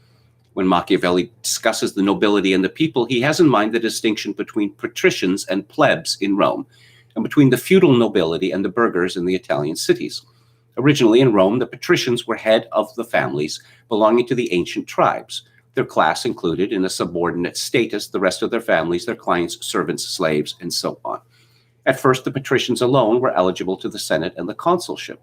When Machiavelli discusses the nobility and the people, he has in mind the distinction between patricians and plebs in Rome, and between the feudal nobility and the burghers in the Italian cities. Originally in Rome, the patricians were head of the families belonging to the ancient tribes. Their class included, in a subordinate status, the rest of their families, their clients, servants, slaves, and so on. At first, the patricians alone were eligible to the Senate and the consulship.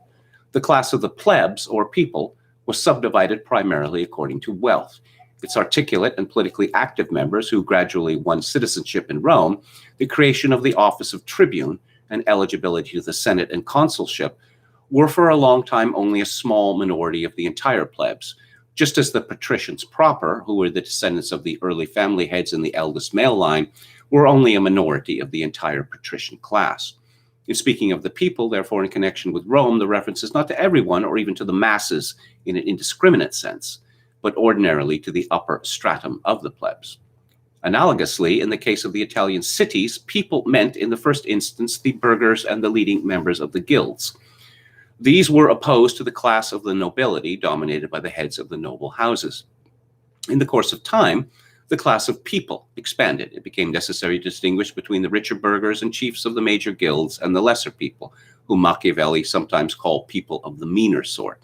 The class of the plebs, or people, was subdivided primarily according to wealth. Its articulate and politically active members, who gradually won citizenship in Rome, the creation of the office of tribune, and eligibility to the Senate and consulship, were for a long time only a small minority of the entire plebs, just as the patricians proper, who were the descendants of the early family heads in the eldest male line, were only a minority of the entire patrician class. In speaking of the people, therefore, in connection with Rome, the reference is not to everyone or even to the masses in an indiscriminate sense, but ordinarily to the upper stratum of the plebs. Analogously, in the case of the Italian cities, people meant in the first instance the burghers and the leading members of the guilds. These were opposed to the class of the nobility, dominated by the heads of the noble houses. In the course of time, the class of people expanded. It became necessary to distinguish between the richer burghers and chiefs of the major guilds and the lesser people, whom Machiavelli sometimes called people of the meaner sort.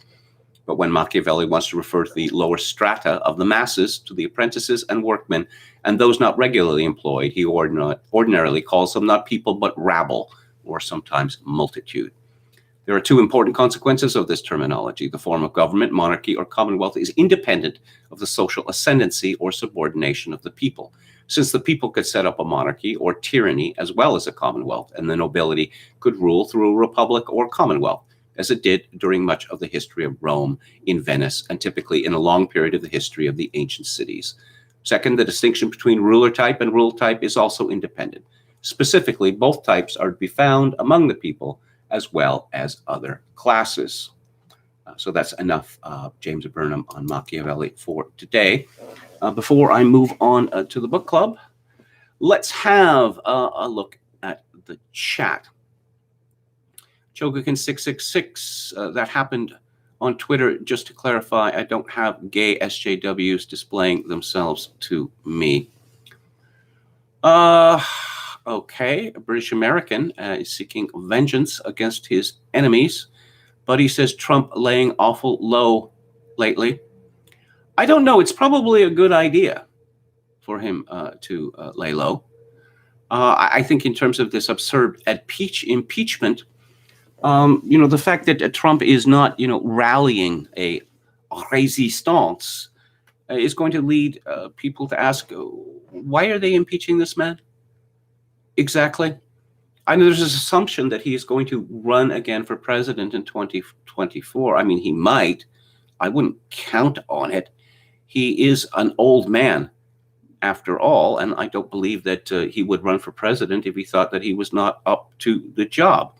But when Machiavelli wants to refer to the lower strata of the masses, to the apprentices and workmen, and those not regularly employed, he ordinarily calls them not people but rabble, or sometimes multitude. There are two important consequences of this terminology. The form of government, monarchy, or commonwealth is independent of the social ascendancy or subordination of the people, since the people could set up a monarchy or tyranny as well as a commonwealth, and the nobility could rule through a republic or commonwealth, as it did during much of the history of Rome, in Venice, and typically in a long period of the history of the ancient cities. Second, the distinction between ruler type and rule type is also independent. Specifically, both types are to be found among the people as well as other classes. So that's enough, James Burnham on Machiavelli for today. Before I move on to the book club, let's have a look at the chat. Chogokin666, that happened on Twitter. Just to clarify, I don't have gay SJWs displaying themselves to me. Okay, a British American is seeking vengeance against his enemies, but he says Trump laying awful low lately. I don't know. It's probably a good idea for him to lay low. I think in terms of this absurd impeachment, the fact that Trump is not, rallying a resistance is going to lead people to ask, why are they impeaching this man? Exactly. I know there's this assumption that he is going to run again for president in 2024. I mean, he might. I wouldn't count on it. He is an old man, after all, and I don't believe that he would run for president if he thought that he was not up to the job,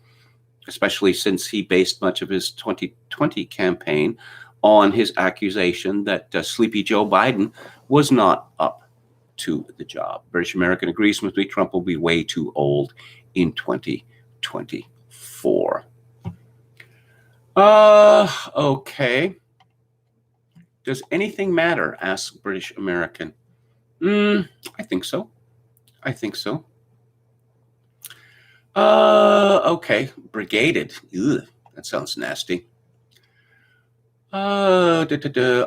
especially since he based much of his 2020 campaign on his accusation that Sleepy Joe Biden was not up to the job. British American agrees with me. Trump will be way too old in 2024. Okay. Does anything matter? Asks British American. I think so. Okay. Brigaded. Ugh, that sounds nasty. I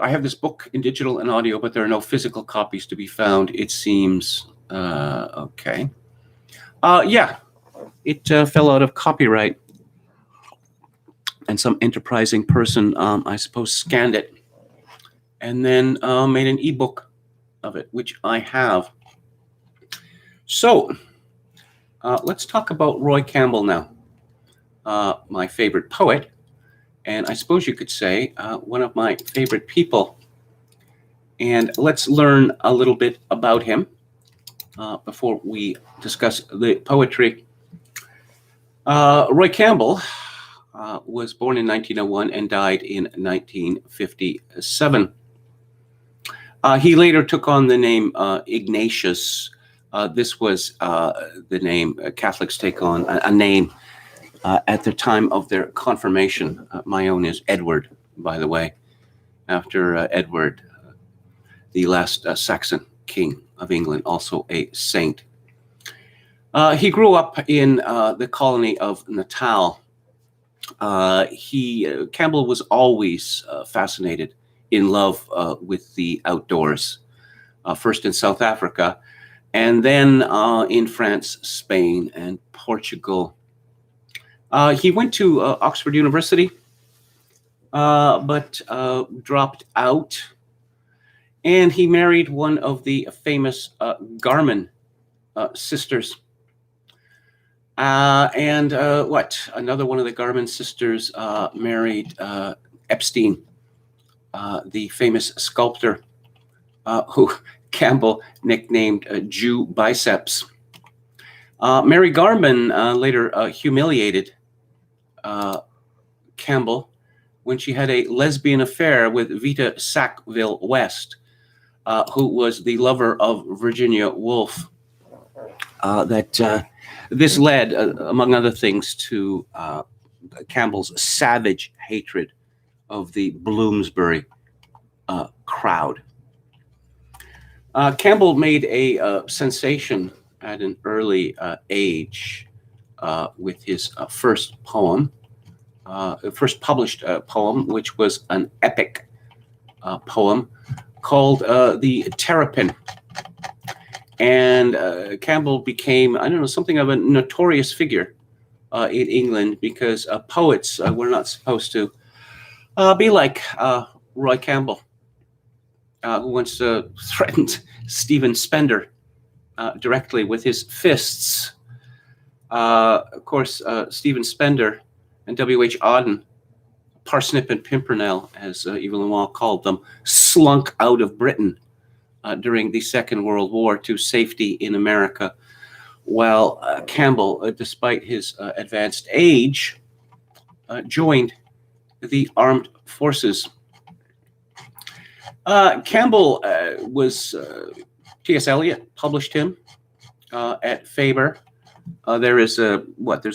have this book in digital and audio, but there are no physical copies to be found, it seems. Okay. Yeah, it fell out of copyright. And some enterprising person, I suppose, scanned it and then made an ebook of it, which I have. So let's talk about Roy Campbell now, my favorite poet. And I suppose you could say one of my favorite people. And let's learn a little bit about him before we discuss the poetry. Roy Campbell was born in 1901 and died in 1957. He later took on the name Ignatius. This was the name Catholics take on, a name at the time of their confirmation. My own is Edward, by the way, after Edward, the last Saxon king of England, also a saint. He grew up in the colony of Natal. Campbell was always fascinated, in love with the outdoors, first in South Africa, and then in France, Spain, and Portugal. He went to Oxford University, but dropped out, and he married one of the famous Garman sisters. Another one of the Garman sisters married Epstein, the famous sculptor, who Campbell nicknamed Jew Biceps. Mary Garman later humiliated Campbell when she had a lesbian affair with Vita Sackville West, who was the lover of Virginia Woolf. This led, among other things, to Campbell's savage hatred of the Bloomsbury crowd. Campbell made a sensation at an early age with his first poem, first published poem, which was an epic poem called The Terrapin. And Campbell became, I don't know, something of a notorious figure in England because poets were not supposed to be like Roy Campbell, who once threatened Stephen Spender directly with his fists. Of course, Stephen Spender and W.H. Auden, Parsnip and Pimpernel, as Yves Lemoine called them, slunk out of Britain during the Second World War to safety in America, while Campbell, despite his advanced age, joined the armed forces. Campbell was, T.S. Eliot published him at Faber. There's a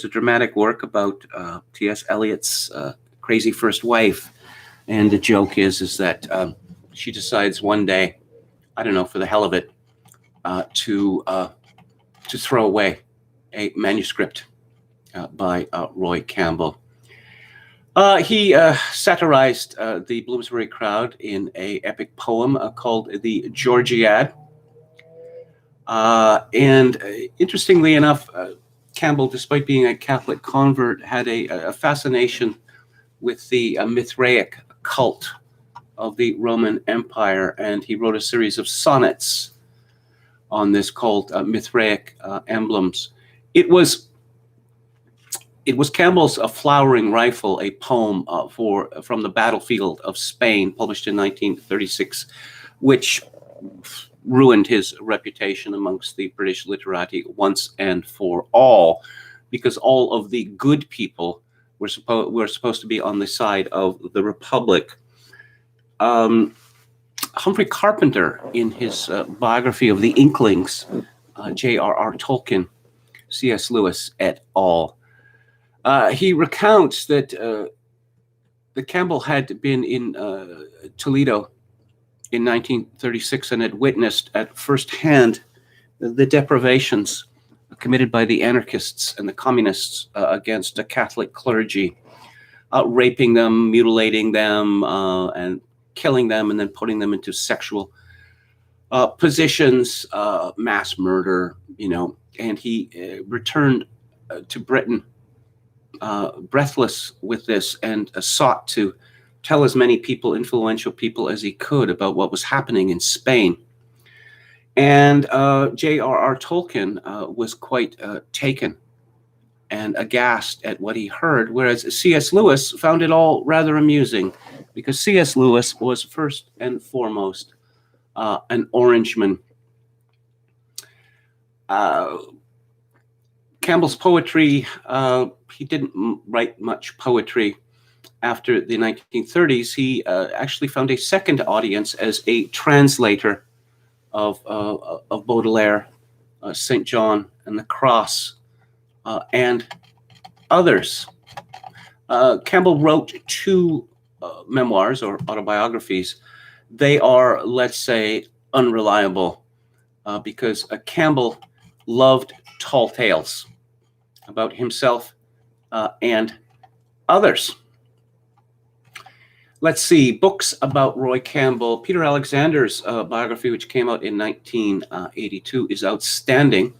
dramatic work about T.S. Eliot's crazy first wife, and the joke is that she decides one day, I don't know, for the hell of it, to throw away a manuscript by Roy Campbell. He satirized the Bloomsbury crowd in an epic poem called The Georgiad. And interestingly enough, Campbell, despite being a Catholic convert, had a fascination with the Mithraic cult of the Roman Empire, and he wrote a series of sonnets on this called Mithraic Emblems. It was Campbell's A Flowering Rifle, a poem from the battlefield of Spain, published in 1936, which ruined his reputation amongst the British literati once and for all, because all of the good people were supposed to be on the side of the Republic. Humphrey Carpenter, in his biography of the Inklings, J.R.R. Tolkien, C.S. Lewis et al., he recounts that Campbell had been in Toledo in 1936 and had witnessed at first hand the deprivations committed by the anarchists and the communists against the Catholic clergy, raping them, mutilating them, and killing them, and then putting them into sexual positions, mass murder, and he returned to Britain breathless with this, and sought to tell as many people, influential people, as he could about what was happening in Spain. And J.R.R. Tolkien was quite taken and aghast at what he heard, whereas C.S. Lewis found it all rather amusing, because C.S. Lewis was first and foremost an Orangeman. Campbell's poetry, he didn't write much poetry after the 1930s. He actually found a second audience as a translator of Baudelaire, St. John and the Cross, and others. Campbell wrote two memoirs or autobiographies. They are, let's say, unreliable because Campbell loved tall tales about himself and others. Let's see, books about Roy Campbell. Peter Alexander's biography, which came out in 1982, is outstanding. And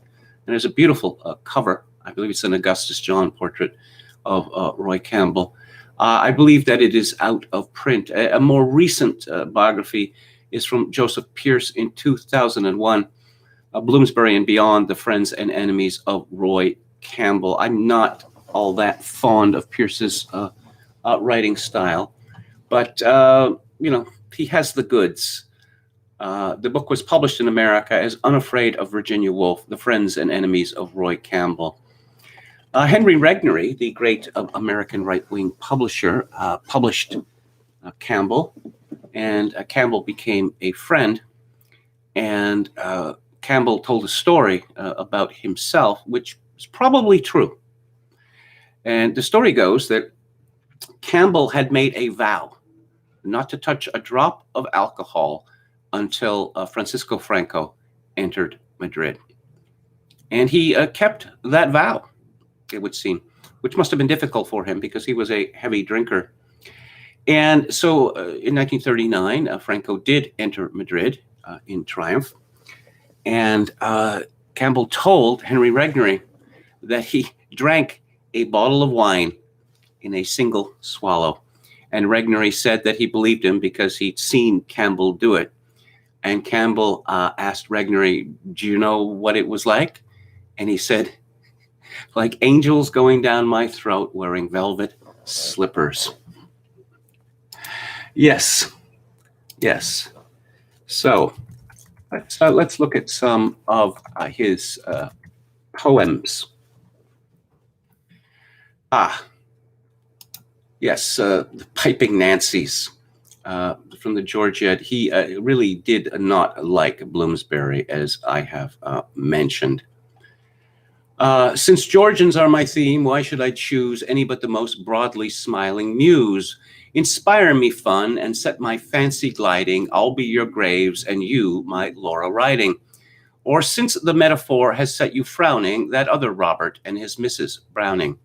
there's a beautiful cover. I believe it's an Augustus John portrait of Roy Campbell. I believe that it is out of print. A more recent biography is from Joseph Pierce in 2001, Bloomsbury and Beyond, The Friends and Enemies of Roy Campbell. I'm not all that fond of Pierce's writing style, but he has the goods. The book was published in America as Unafraid of Virginia Woolf, The Friends and Enemies of Roy Campbell. Henry Regnery, the great American right-wing publisher, published Campbell, and Campbell became a friend. And Campbell told a story about himself, which is probably true. And the story goes that Campbell had made a vow not to touch a drop of alcohol until Francisco Franco entered Madrid. And he kept that vow, it would seem, which must have been difficult for him because he was a heavy drinker. And so in 1939, Franco did enter Madrid in triumph. And Campbell told Henry Regnery that he drank a bottle of wine in a single swallow. And Regnery said that he believed him because he'd seen Campbell do it. And Campbell asked Regnery, do you know what it was like? And he said, like angels going down my throat wearing velvet slippers. Yes. So let's look at some of his poems. Yes, the Piping Nancies from the Georgiad. He really did not like Bloomsbury, as I have mentioned. Since Georgians are my theme, why should I choose any but the most broadly smiling muse? Inspire me fun and set my fancy gliding. I'll be your Graves and you my Laura Riding. Or since the metaphor has set you frowning, that other Robert and his Mrs. Browning.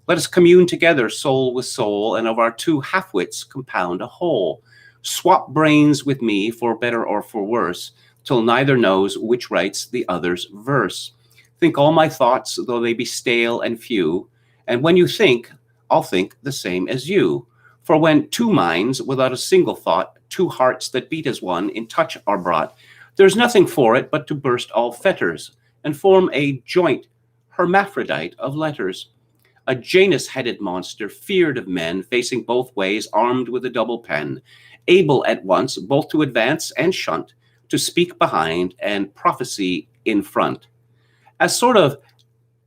Let us commune together soul with soul, and of our two half-wits compound a whole. Swap brains with me for better or for worse, till neither knows which writes the other's verse. Think all my thoughts, though they be stale and few, and when you think, I'll think the same as you. For when two minds, without a single thought, two hearts that beat as one, in touch are brought, there's nothing for it but to burst all fetters, and form a joint hermaphrodite of letters. A Janus-headed monster, feared of men, facing both ways, armed with a double pen, able at once both to advance and shunt, to speak behind and prophecy in front. As sort of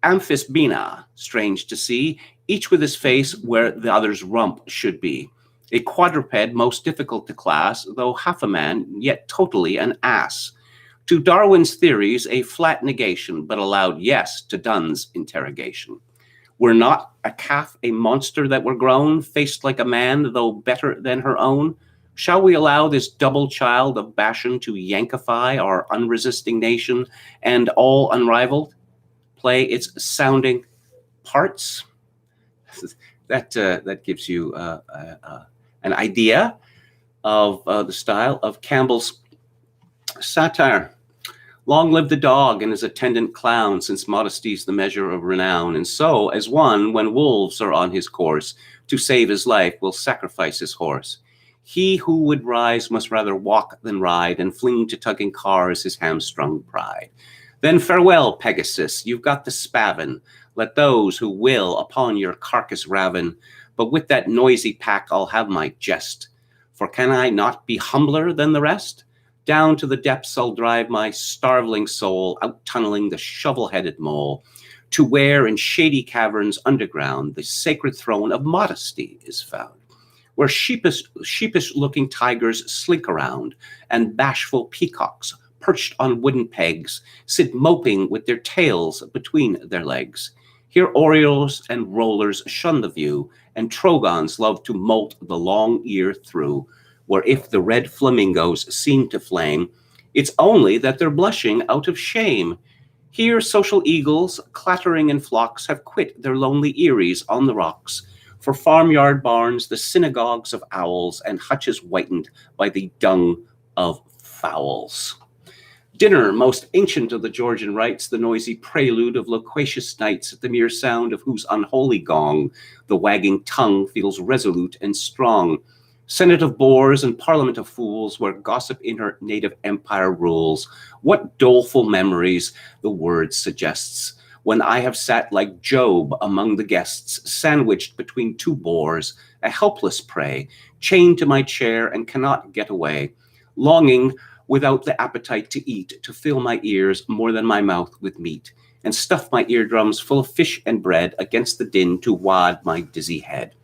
amphisbena, strange to see, each with his face where the other's rump should be. A quadruped most difficult to class, though half a man, yet totally an ass. To Darwin's theories, a flat negation, but a loud yes to Dunn's interrogation. Were not a calf a monster that were grown, faced like a man, though better than her own? Shall we allow this double child of Bashan to yankify our unresisting nation and all unrivaled play its sounding parts? That gives you an idea of the style of Campbell's satire. Long live the dog and his attendant clown, since modesty's the measure of renown. And so, as one, when wolves are on his course, to save his life will sacrifice his horse. He who would rise must rather walk than ride, and fling to tugging cars his hamstrung pride. Then farewell, Pegasus, you've got the spavin. Let those who will upon your carcass raven. But with that noisy pack I'll have my jest. For can I not be humbler than the rest? Down to the depths I'll drive my starveling soul, out-tunneling the shovel-headed mole, to where in shady caverns underground the sacred throne of modesty is found, where sheepish-looking tigers slink around, and bashful peacocks, perched on wooden pegs, sit moping with their tails between their legs. Here orioles and rollers shun the view, and trogons love to molt the long ear through, where if the red flamingos seem to flame, it's only that they're blushing out of shame. Here social eagles, clattering in flocks, have quit their lonely eyries on the rocks, for farmyard barns, the synagogues of owls, and hutches whitened by the dung of fowls. Dinner, most ancient of the Georgian rites, the noisy prelude of loquacious nights, at the mere sound of whose unholy gong the wagging tongue feels resolute and strong. Senate of boors and parliament of fools, where gossip in her native empire rules. What doleful memories the word suggests, when I have sat like Job among the guests, sandwiched between two boars, a helpless prey, chained to my chair and cannot get away, longing without the appetite to eat, to fill my ears more than my mouth with meat, and stuff my eardrums full of fish and bread against the din to wad my dizzy head.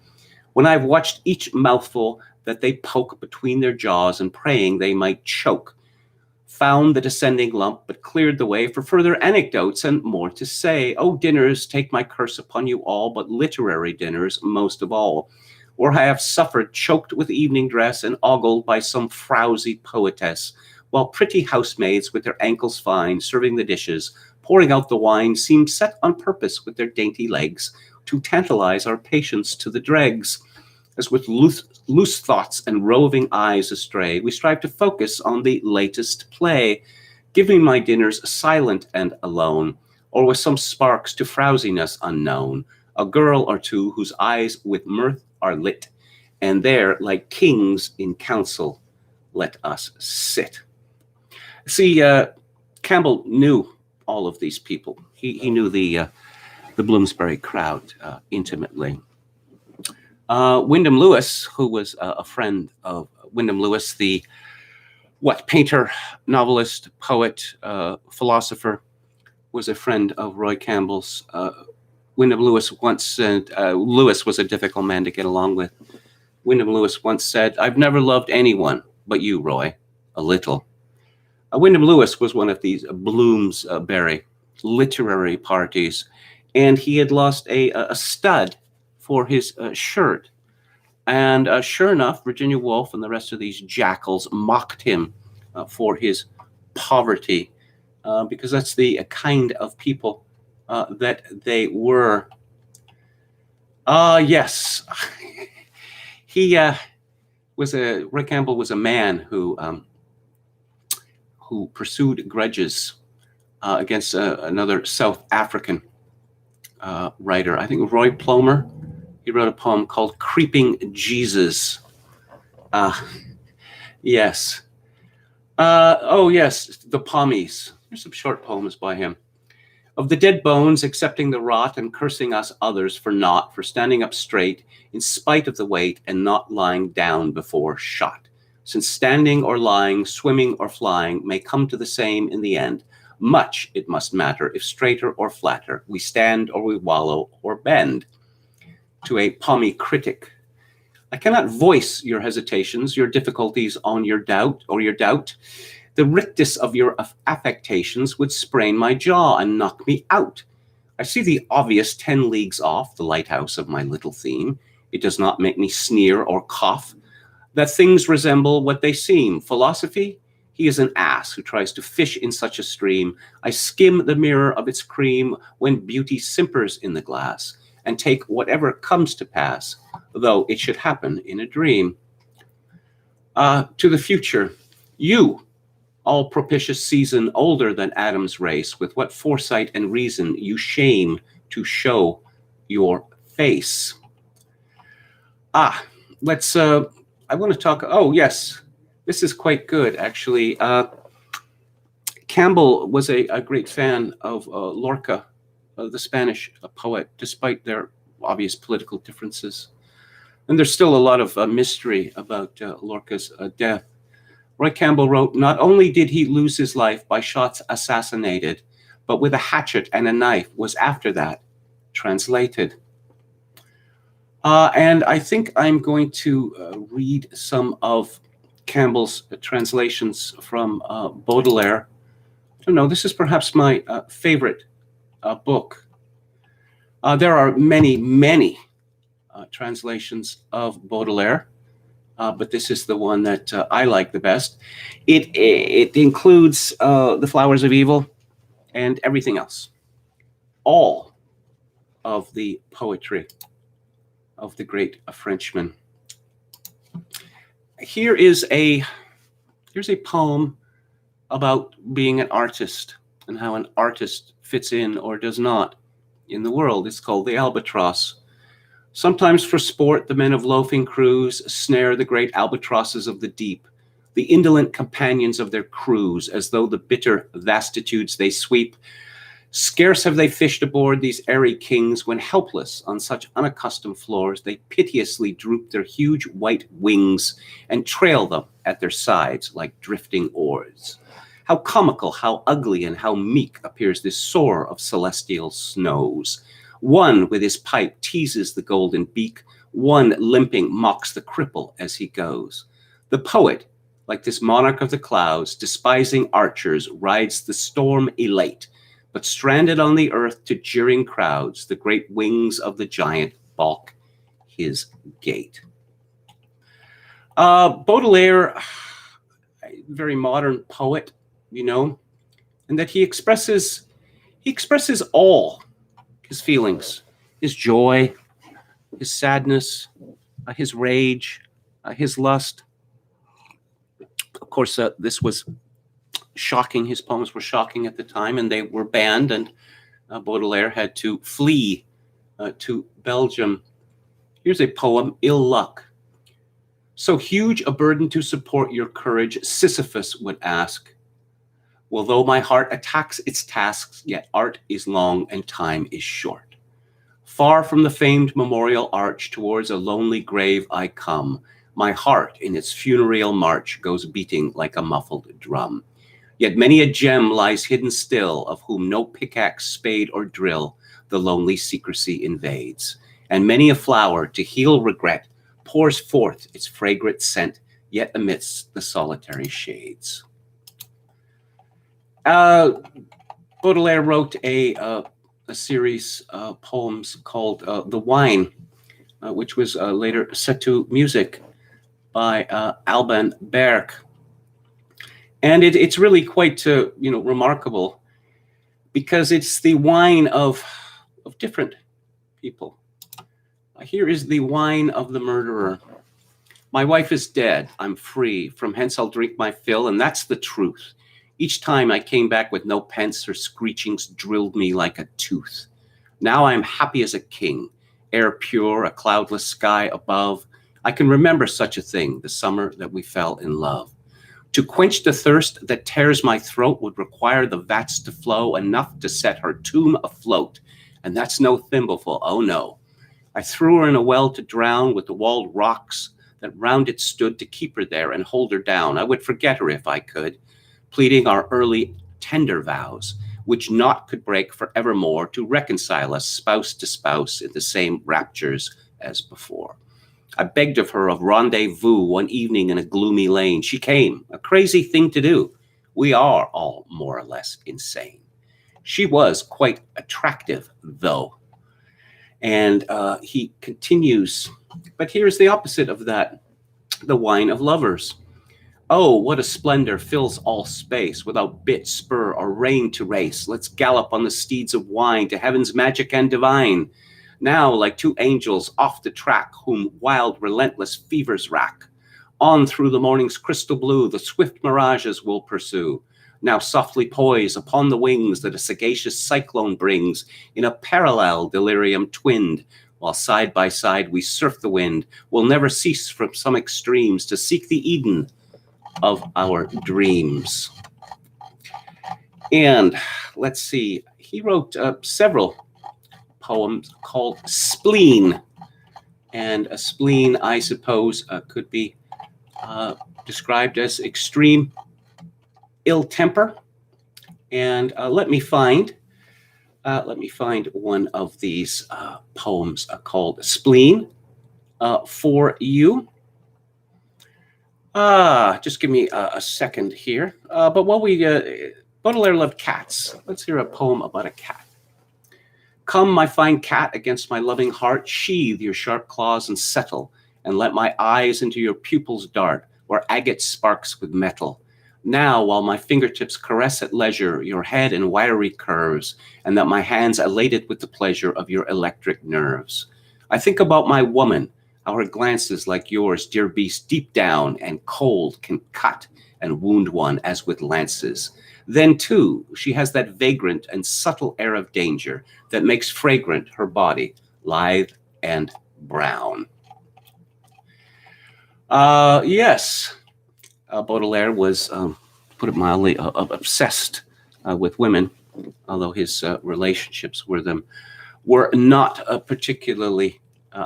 When I've watched each mouthful that they poke between their jaws and praying they might choke, found the descending lump, but cleared the way for further anecdotes and more to say. Oh, dinners, take my curse upon you all, but literary dinners most of all, where I have suffered, choked with evening dress and ogled by some frowsy poetess, while pretty housemaids with their ankles fine, serving the dishes, pouring out the wine, seem set on purpose with their dainty legs to tantalize our patience to the dregs. As with loose thoughts and roving eyes astray, we strive to focus on the latest play, giving my dinners silent and alone, or with some sparks to frowsiness unknown, a girl or two whose eyes with mirth are lit, and there, like kings in council, let us sit. See, Campbell knew all of these people. He knew the Bloomsbury crowd intimately. Wyndham Lewis, who was a friend of Wyndham Lewis, the painter, novelist, poet, philosopher, was a friend of Roy Campbell's. Wyndham Lewis once said, Lewis was a difficult man to get along with. Wyndham Lewis once said, "I've never loved anyone but you, Roy, a little." Wyndham Lewis was one of these Bloomsbury literary parties, and he had lost a stud for his shirt. And sure enough, Virginia Woolf and the rest of these jackals mocked him for his poverty, because that's the kind of people that they were. Yes, Roy Campbell was a man who pursued grudges against another South African writer. I think Roy Plomer. He wrote a poem called "Creeping Jesus." Yes. Yes, the Pommies. Here's some short poems by him. Of the dead bones, accepting the rot and cursing us others for standing up straight in spite of the weight and not lying down before shot. Since standing or lying, swimming or flying may come to the same in the end. Much it must matter if straighter or flatter, we stand or we wallow or bend. To a Pommy critic, I cannot voice your hesitations, your difficulties on your doubt. The rictus of your affectations would sprain my jaw and knock me out. I see the obvious 10 leagues off, the lighthouse of my little theme. It does not make me sneer or cough, that things resemble what they seem. Philosophy? He is an ass who tries to fish in such a stream. I skim the mirror of its cream when beauty simpers in the glass, and take whatever comes to pass, though it should happen in a dream. To the future, you, all propitious season, older than Adam's race, with what foresight and reason you shame to show your face. I want to talk, yes, this is quite good, actually. Campbell was a great fan of Lorca, the Spanish poet, despite their obvious political differences. And there's still a lot of mystery about Lorca's death. Roy Campbell wrote, "Not only did he lose his life by shots assassinated, but with a hatchet and a knife was after that translated." And I think I'm going to read some of Campbell's translations from Baudelaire. I don't know, this is perhaps my favorite book. There are many translations of Baudelaire, but this is the one that I like the best. It includes The Flowers of Evil and everything else. All of the poetry of the great Frenchman. Here's a poem about being an artist and how an artist fits in or does not in the world. It's called The Albatross. Sometimes for sport, the men of loafing crews snare the great albatrosses of the deep, the indolent companions of their crews, as though the bitter vastitudes they sweep. Scarce have they fished aboard these airy kings, when helpless on such unaccustomed floors, they piteously droop their huge white wings and trail them at their sides like drifting oars. How comical, how ugly, and how meek appears this soarer of celestial snows. One with his pipe teases the golden beak, one limping mocks the cripple as he goes. The poet Like this monarch of the clouds, despising archers, rides the storm elate, but stranded on the earth to jeering crowds, the great wings of the giant balk his gait. Baudelaire, a very modern poet, you know, and that he expresses all his feelings, his joy, his sadness, his rage, his lust. Of course, this was shocking. His poems were shocking at the time, and they were banned, and Baudelaire had to flee to Belgium. Here's a poem, Ill Luck. So huge a burden to support your courage, Sisyphus would ask. Well, though my heart attacks its tasks, yet art is long and time is short. Far from the famed memorial arch, towards a lonely grave I come. My heart in its funereal march goes beating like a muffled drum. Yet many a gem lies hidden still, of whom no pickaxe, spade, or drill the lonely secrecy invades. And many a flower, to heal regret, pours forth its fragrant scent, yet amidst the solitary shades. Baudelaire wrote a series of poems called The Wine, which was later set to music by Alban Berg. And it's really quite remarkable, because it's the wine of different people. Here is the wine of the murderer. My wife is dead. I'm free. From hence I'll drink my fill, and that's the truth. Each time I came back with no pence, her screechings drilled me like a tooth. Now I am happy as a king, air pure, a cloudless sky above. I can remember such a thing, the summer that we fell in love. To quench the thirst that tears my throat would require the vats to flow, enough to set her tomb afloat. And that's no thimbleful, oh no. I threw her in a well to drown, with the walled rocks that round it stood to keep her there and hold her down. I would forget her if I could, pleading our early tender vows, which naught could break for evermore, to reconcile us spouse to spouse in the same raptures as before. I begged of her of rendezvous one evening in a gloomy lane. She came, a crazy thing to do. We are all more or less insane. She was quite attractive, though. And he continues, but here's the opposite of that, the wine of lovers. Oh, what a splendor fills all space, without bit, spur, or rein to race. Let's gallop on the steeds of wine to heaven's magic and divine. Now, like two angels off the track, whom wild, relentless fevers rack, on through the morning's crystal blue, the swift mirages will pursue. Now softly poise upon the wings that a sagacious cyclone brings, in a parallel delirium twinned, while side by side we surf the wind. We'll never cease from some extremes to seek the Eden of our dreams. And let's see, he wrote several poems called Spleen. And a spleen, I suppose, could be described as extreme ill temper. And let me find one of these poems called Spleen for you. Just give me a second here. But while Baudelaire loved cats. Let's hear a poem about a cat. Come, my fine cat, against my loving heart, sheathe your sharp claws and settle, and let my eyes into your pupils dart, where agate sparks with metal. Now, while my fingertips caress at leisure your head in wiry curves, and that my hands elated with the pleasure of your electric nerves. I think about my woman, how her glances like yours, dear beast, deep down and cold can cut and wound one as with lances. Then, too, she has that vagrant and subtle air of danger that makes fragrant her body, lithe and brown. Yes, Baudelaire was, put it mildly, obsessed with women, although his relationships with them were not particularly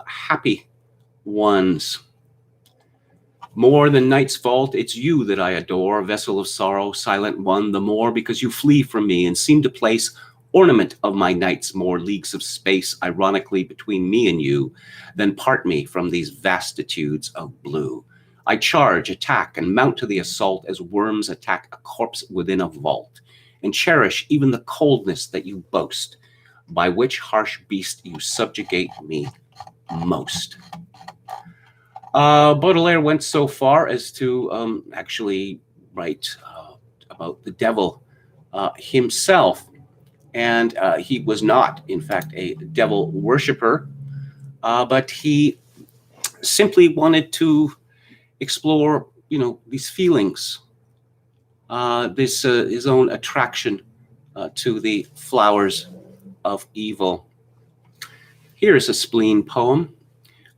happy ones. More than night's vault, it's you that I adore, vessel of sorrow, silent one, the more because you flee from me and seem to place ornament of my nights more leagues of space, ironically between me and you, than part me from these vastitudes of blue. I charge, attack, and mount to the assault as worms attack a corpse within a vault, and cherish even the coldness that you boast, by which harsh beast you subjugate me most. Baudelaire went so far as to actually write about the devil himself, and he was not, in fact, a devil worshiper, but he simply wanted to explore, these feelings, his own attraction to the flowers of evil. Here's a spleen poem.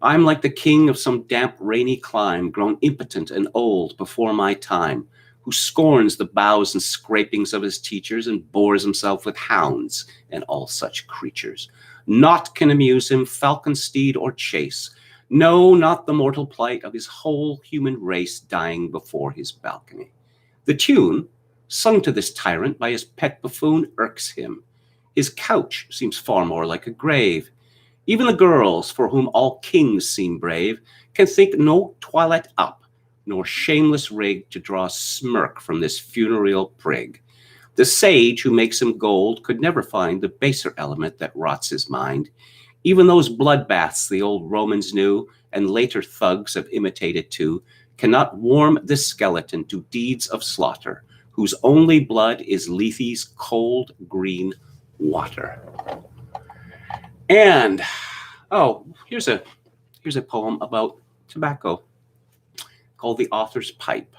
I'm like the king of some damp, rainy clime, grown impotent and old before my time, who scorns the bows and scrapings of his teachers and bores himself with hounds and all such creatures. Naught can amuse him, falcon, steed, or chase. No, not the mortal plight of his whole human race dying before his balcony. The tune, sung to this tyrant by his pet buffoon, irks him. His couch seems far more like a grave. Even the girls, for whom all kings seem brave, can think no toilette up, nor shameless rig to draw a smirk from this funereal prig. The sage who makes him gold could never find the baser element that rots his mind. Even those bloodbaths the old Romans knew, and later thugs have imitated too, cannot warm this skeleton to deeds of slaughter, whose only blood is Lethe's cold green water. And, here's a poem about tobacco called The Author's Pipe.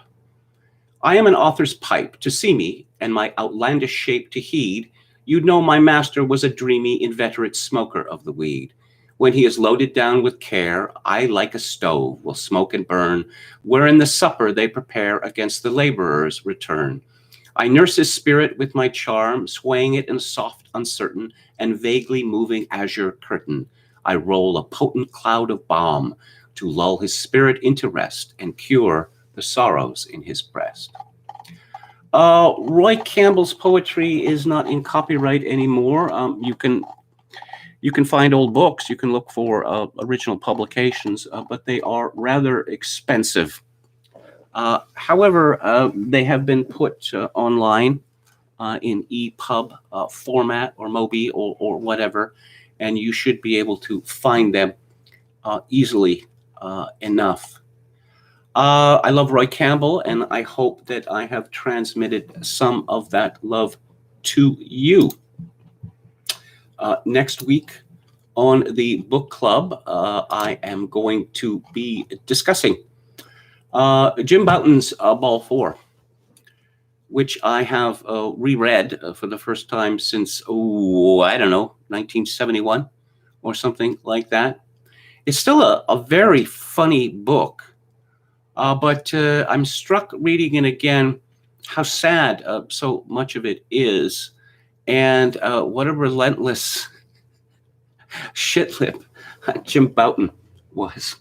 I am an author's pipe. To see me, and my outlandish shape to heed, you'd know my master was a dreamy, inveterate smoker of the weed. When he is loaded down with care, I, like a stove, will smoke and burn, wherein the supper they prepare against the laborer's return. I nurse his spirit with my charm, swaying it in a soft, uncertain, and vaguely moving azure curtain. I roll a potent cloud of balm to lull his spirit into rest and cure the sorrows in his breast. Roy Campbell's poetry is not in copyright anymore. You can find old books. You can look for original publications, but they are rather expensive. However, they have been put online in EPUB format or Mobi or whatever, and you should be able to find them easily enough. I love Roy Campbell, and I hope that I have transmitted some of that love to you. Next week on the book club, I am going to be discussing Jim Bouton's Ball 4, which I have reread for the first time since, 1971 or something like that. It's still a very funny book, but I'm struck reading it again how sad so much of it is, and what a relentless shitlip Jim Bouton was.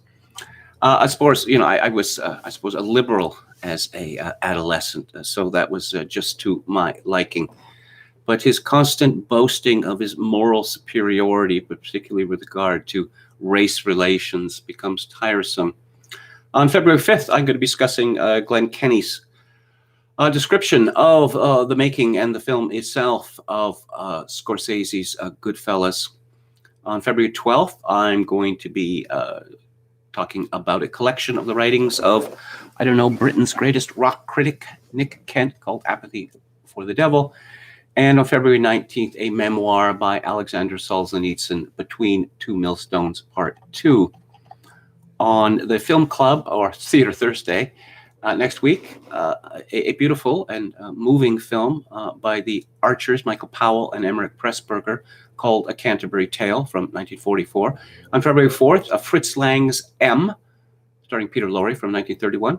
I suppose, I was, I suppose, a liberal as a adolescent, so that was just to my liking. But his constant boasting of his moral superiority, particularly with regard to race relations, becomes tiresome. On February 5th, I'm going to be discussing Glenn Kenny's description of the making and the film itself of Scorsese's Goodfellas. On February 12th, I'm going to be talking about a collection of the writings of, Britain's greatest rock critic, Nick Kent, called Apathy for the Devil. And on February 19th, a memoir by Alexander Solzhenitsyn, Between Two Millstones, Part 2. On the Film Club, or Theater Thursday, next week, a beautiful and moving film by the Archers, Michael Powell and Emmerich Pressburger, called A Canterbury Tale from 1944. On February 4th, Fritz Lang's M, starring Peter Lorre from 1931.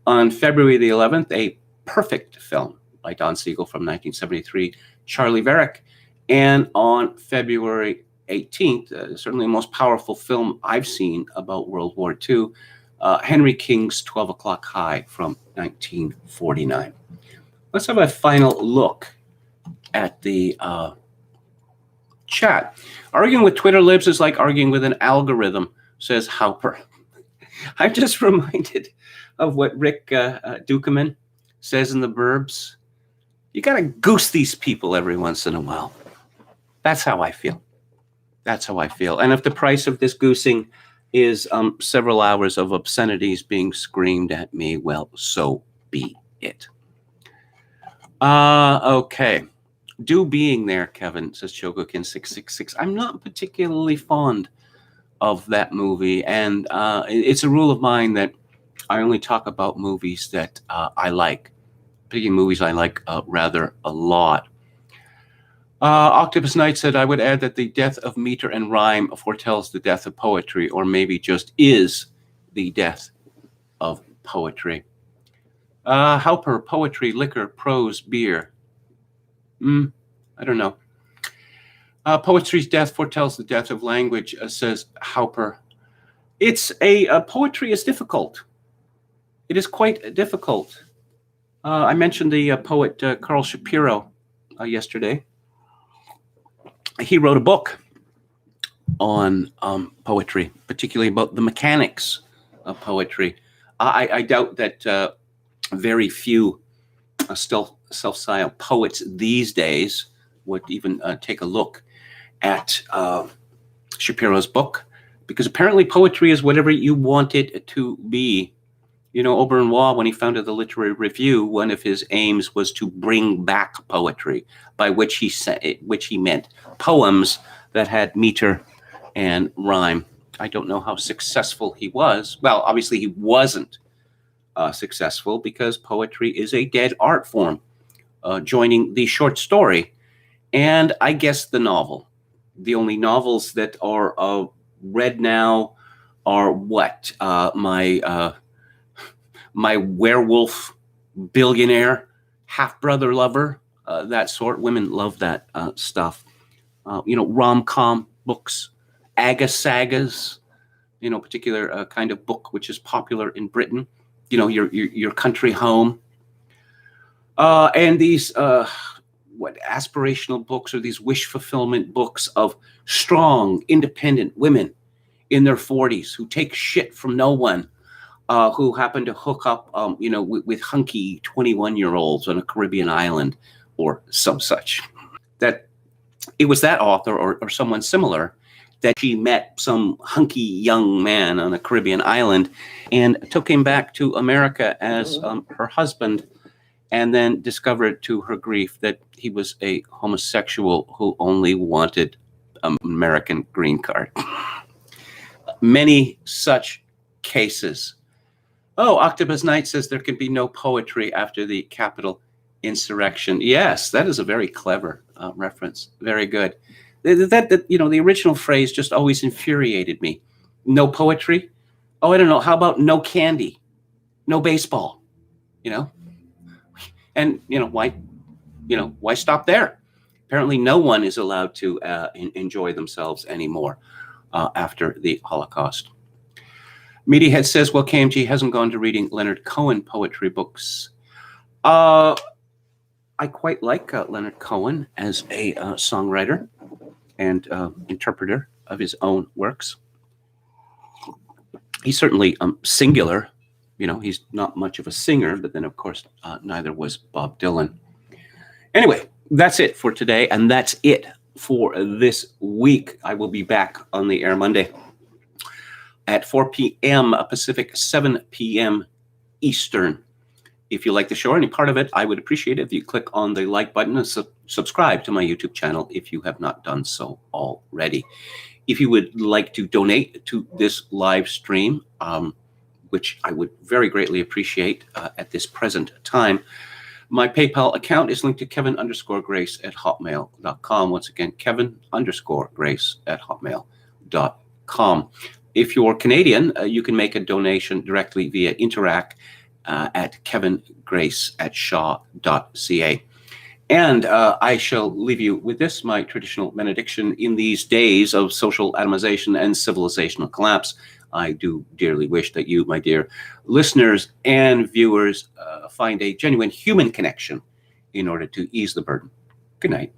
On February the 11th, a perfect film by Don Siegel from 1973, Charlie Varick. And on February 18th, certainly the most powerful film I've seen about World War II, Henry King's 12 O'Clock High from 1949. Let's have a final look at the chat. Arguing with Twitter libs is like arguing with an algorithm, says Hauper. I'm just reminded of what Rick Dukeman says in The Burbs. You got to goose these people every once in a while. That's how I feel. That's how I feel. And if the price of this goosing is several hours of obscenities being screamed at me, well, so be it. Okay. Do being there, Kevin, says Chogokin666. I'm not particularly fond of that movie. And it's a rule of mine that I only talk about movies that I like. Picking movies I like rather a lot. Octopus Knight said, I would add that the death of meter and rhyme foretells the death of poetry, or maybe just is the death of poetry. Hauper, poetry, liquor, prose, beer. I don't know. Poetry's death foretells the death of language, says Hauper. It's poetry is difficult. It is quite difficult. I mentioned the poet Carl Shapiro yesterday. He wrote a book on poetry, particularly about the mechanics of poetry. I doubt that very few self-styled poets these days would even take a look at Shapiro's book, because apparently poetry is whatever you want it to be. You know, Oberon Waugh, when he founded the Literary Review, one of his aims was to bring back poetry, by which he meant poems that had meter and rhyme. I don't know how successful he was. Well, obviously he wasn't successful, because poetry is a dead art form, joining the short story and I guess the novel. The only novels that are read now are what? My werewolf billionaire half-brother lover, that sort. Women love that stuff. Rom-com books, aga-sagas, particular kind of book which is popular in Britain. Your country home. And these aspirational books, or these wish fulfillment books of strong, independent women in their 40s who take shit from no one. Who happened to hook up, with hunky 21-year-olds on a Caribbean island or some such. That it was that author or someone similar that she met some hunky young man on a Caribbean island and took him back to America as her husband, and then discovered to her grief that he was a homosexual who only wanted an American green card. Many such cases. Oh, Octopus Knight says there can be no poetry after the Capitol insurrection. Yes, that is a very clever reference. Very good. The original phrase just always infuriated me. No poetry? Oh, I don't know. How about no candy? No baseball? And why stop there? Apparently no one is allowed to enjoy themselves anymore after the Holocaust. Meatyhead says, well, KMG hasn't gone to reading Leonard Cohen poetry books. I quite like Leonard Cohen as a songwriter and interpreter of his own works. He's certainly singular. He's not much of a singer, but then, of course, neither was Bob Dylan. Anyway, that's it for today, and that's it for this week. I will be back on the air Monday at 4 p.m. Pacific, 7 p.m. Eastern. If you like the show or any part of it, I would appreciate it if you click on the like button and subscribe to my YouTube channel if you have not done so already. If you would like to donate to this live stream, which I would very greatly appreciate at this present time, my PayPal account is linked to Kevin_Grace@hotmail.com. Once again, Kevin_Grace@hotmail.com. If you're Canadian, you can make a donation directly via Interac at kevingrace@shaw.ca. And I shall leave you with this, my traditional benediction. In these days of social atomization and civilizational collapse, I do dearly wish that you, my dear listeners and viewers, find a genuine human connection in order to ease the burden. Good night.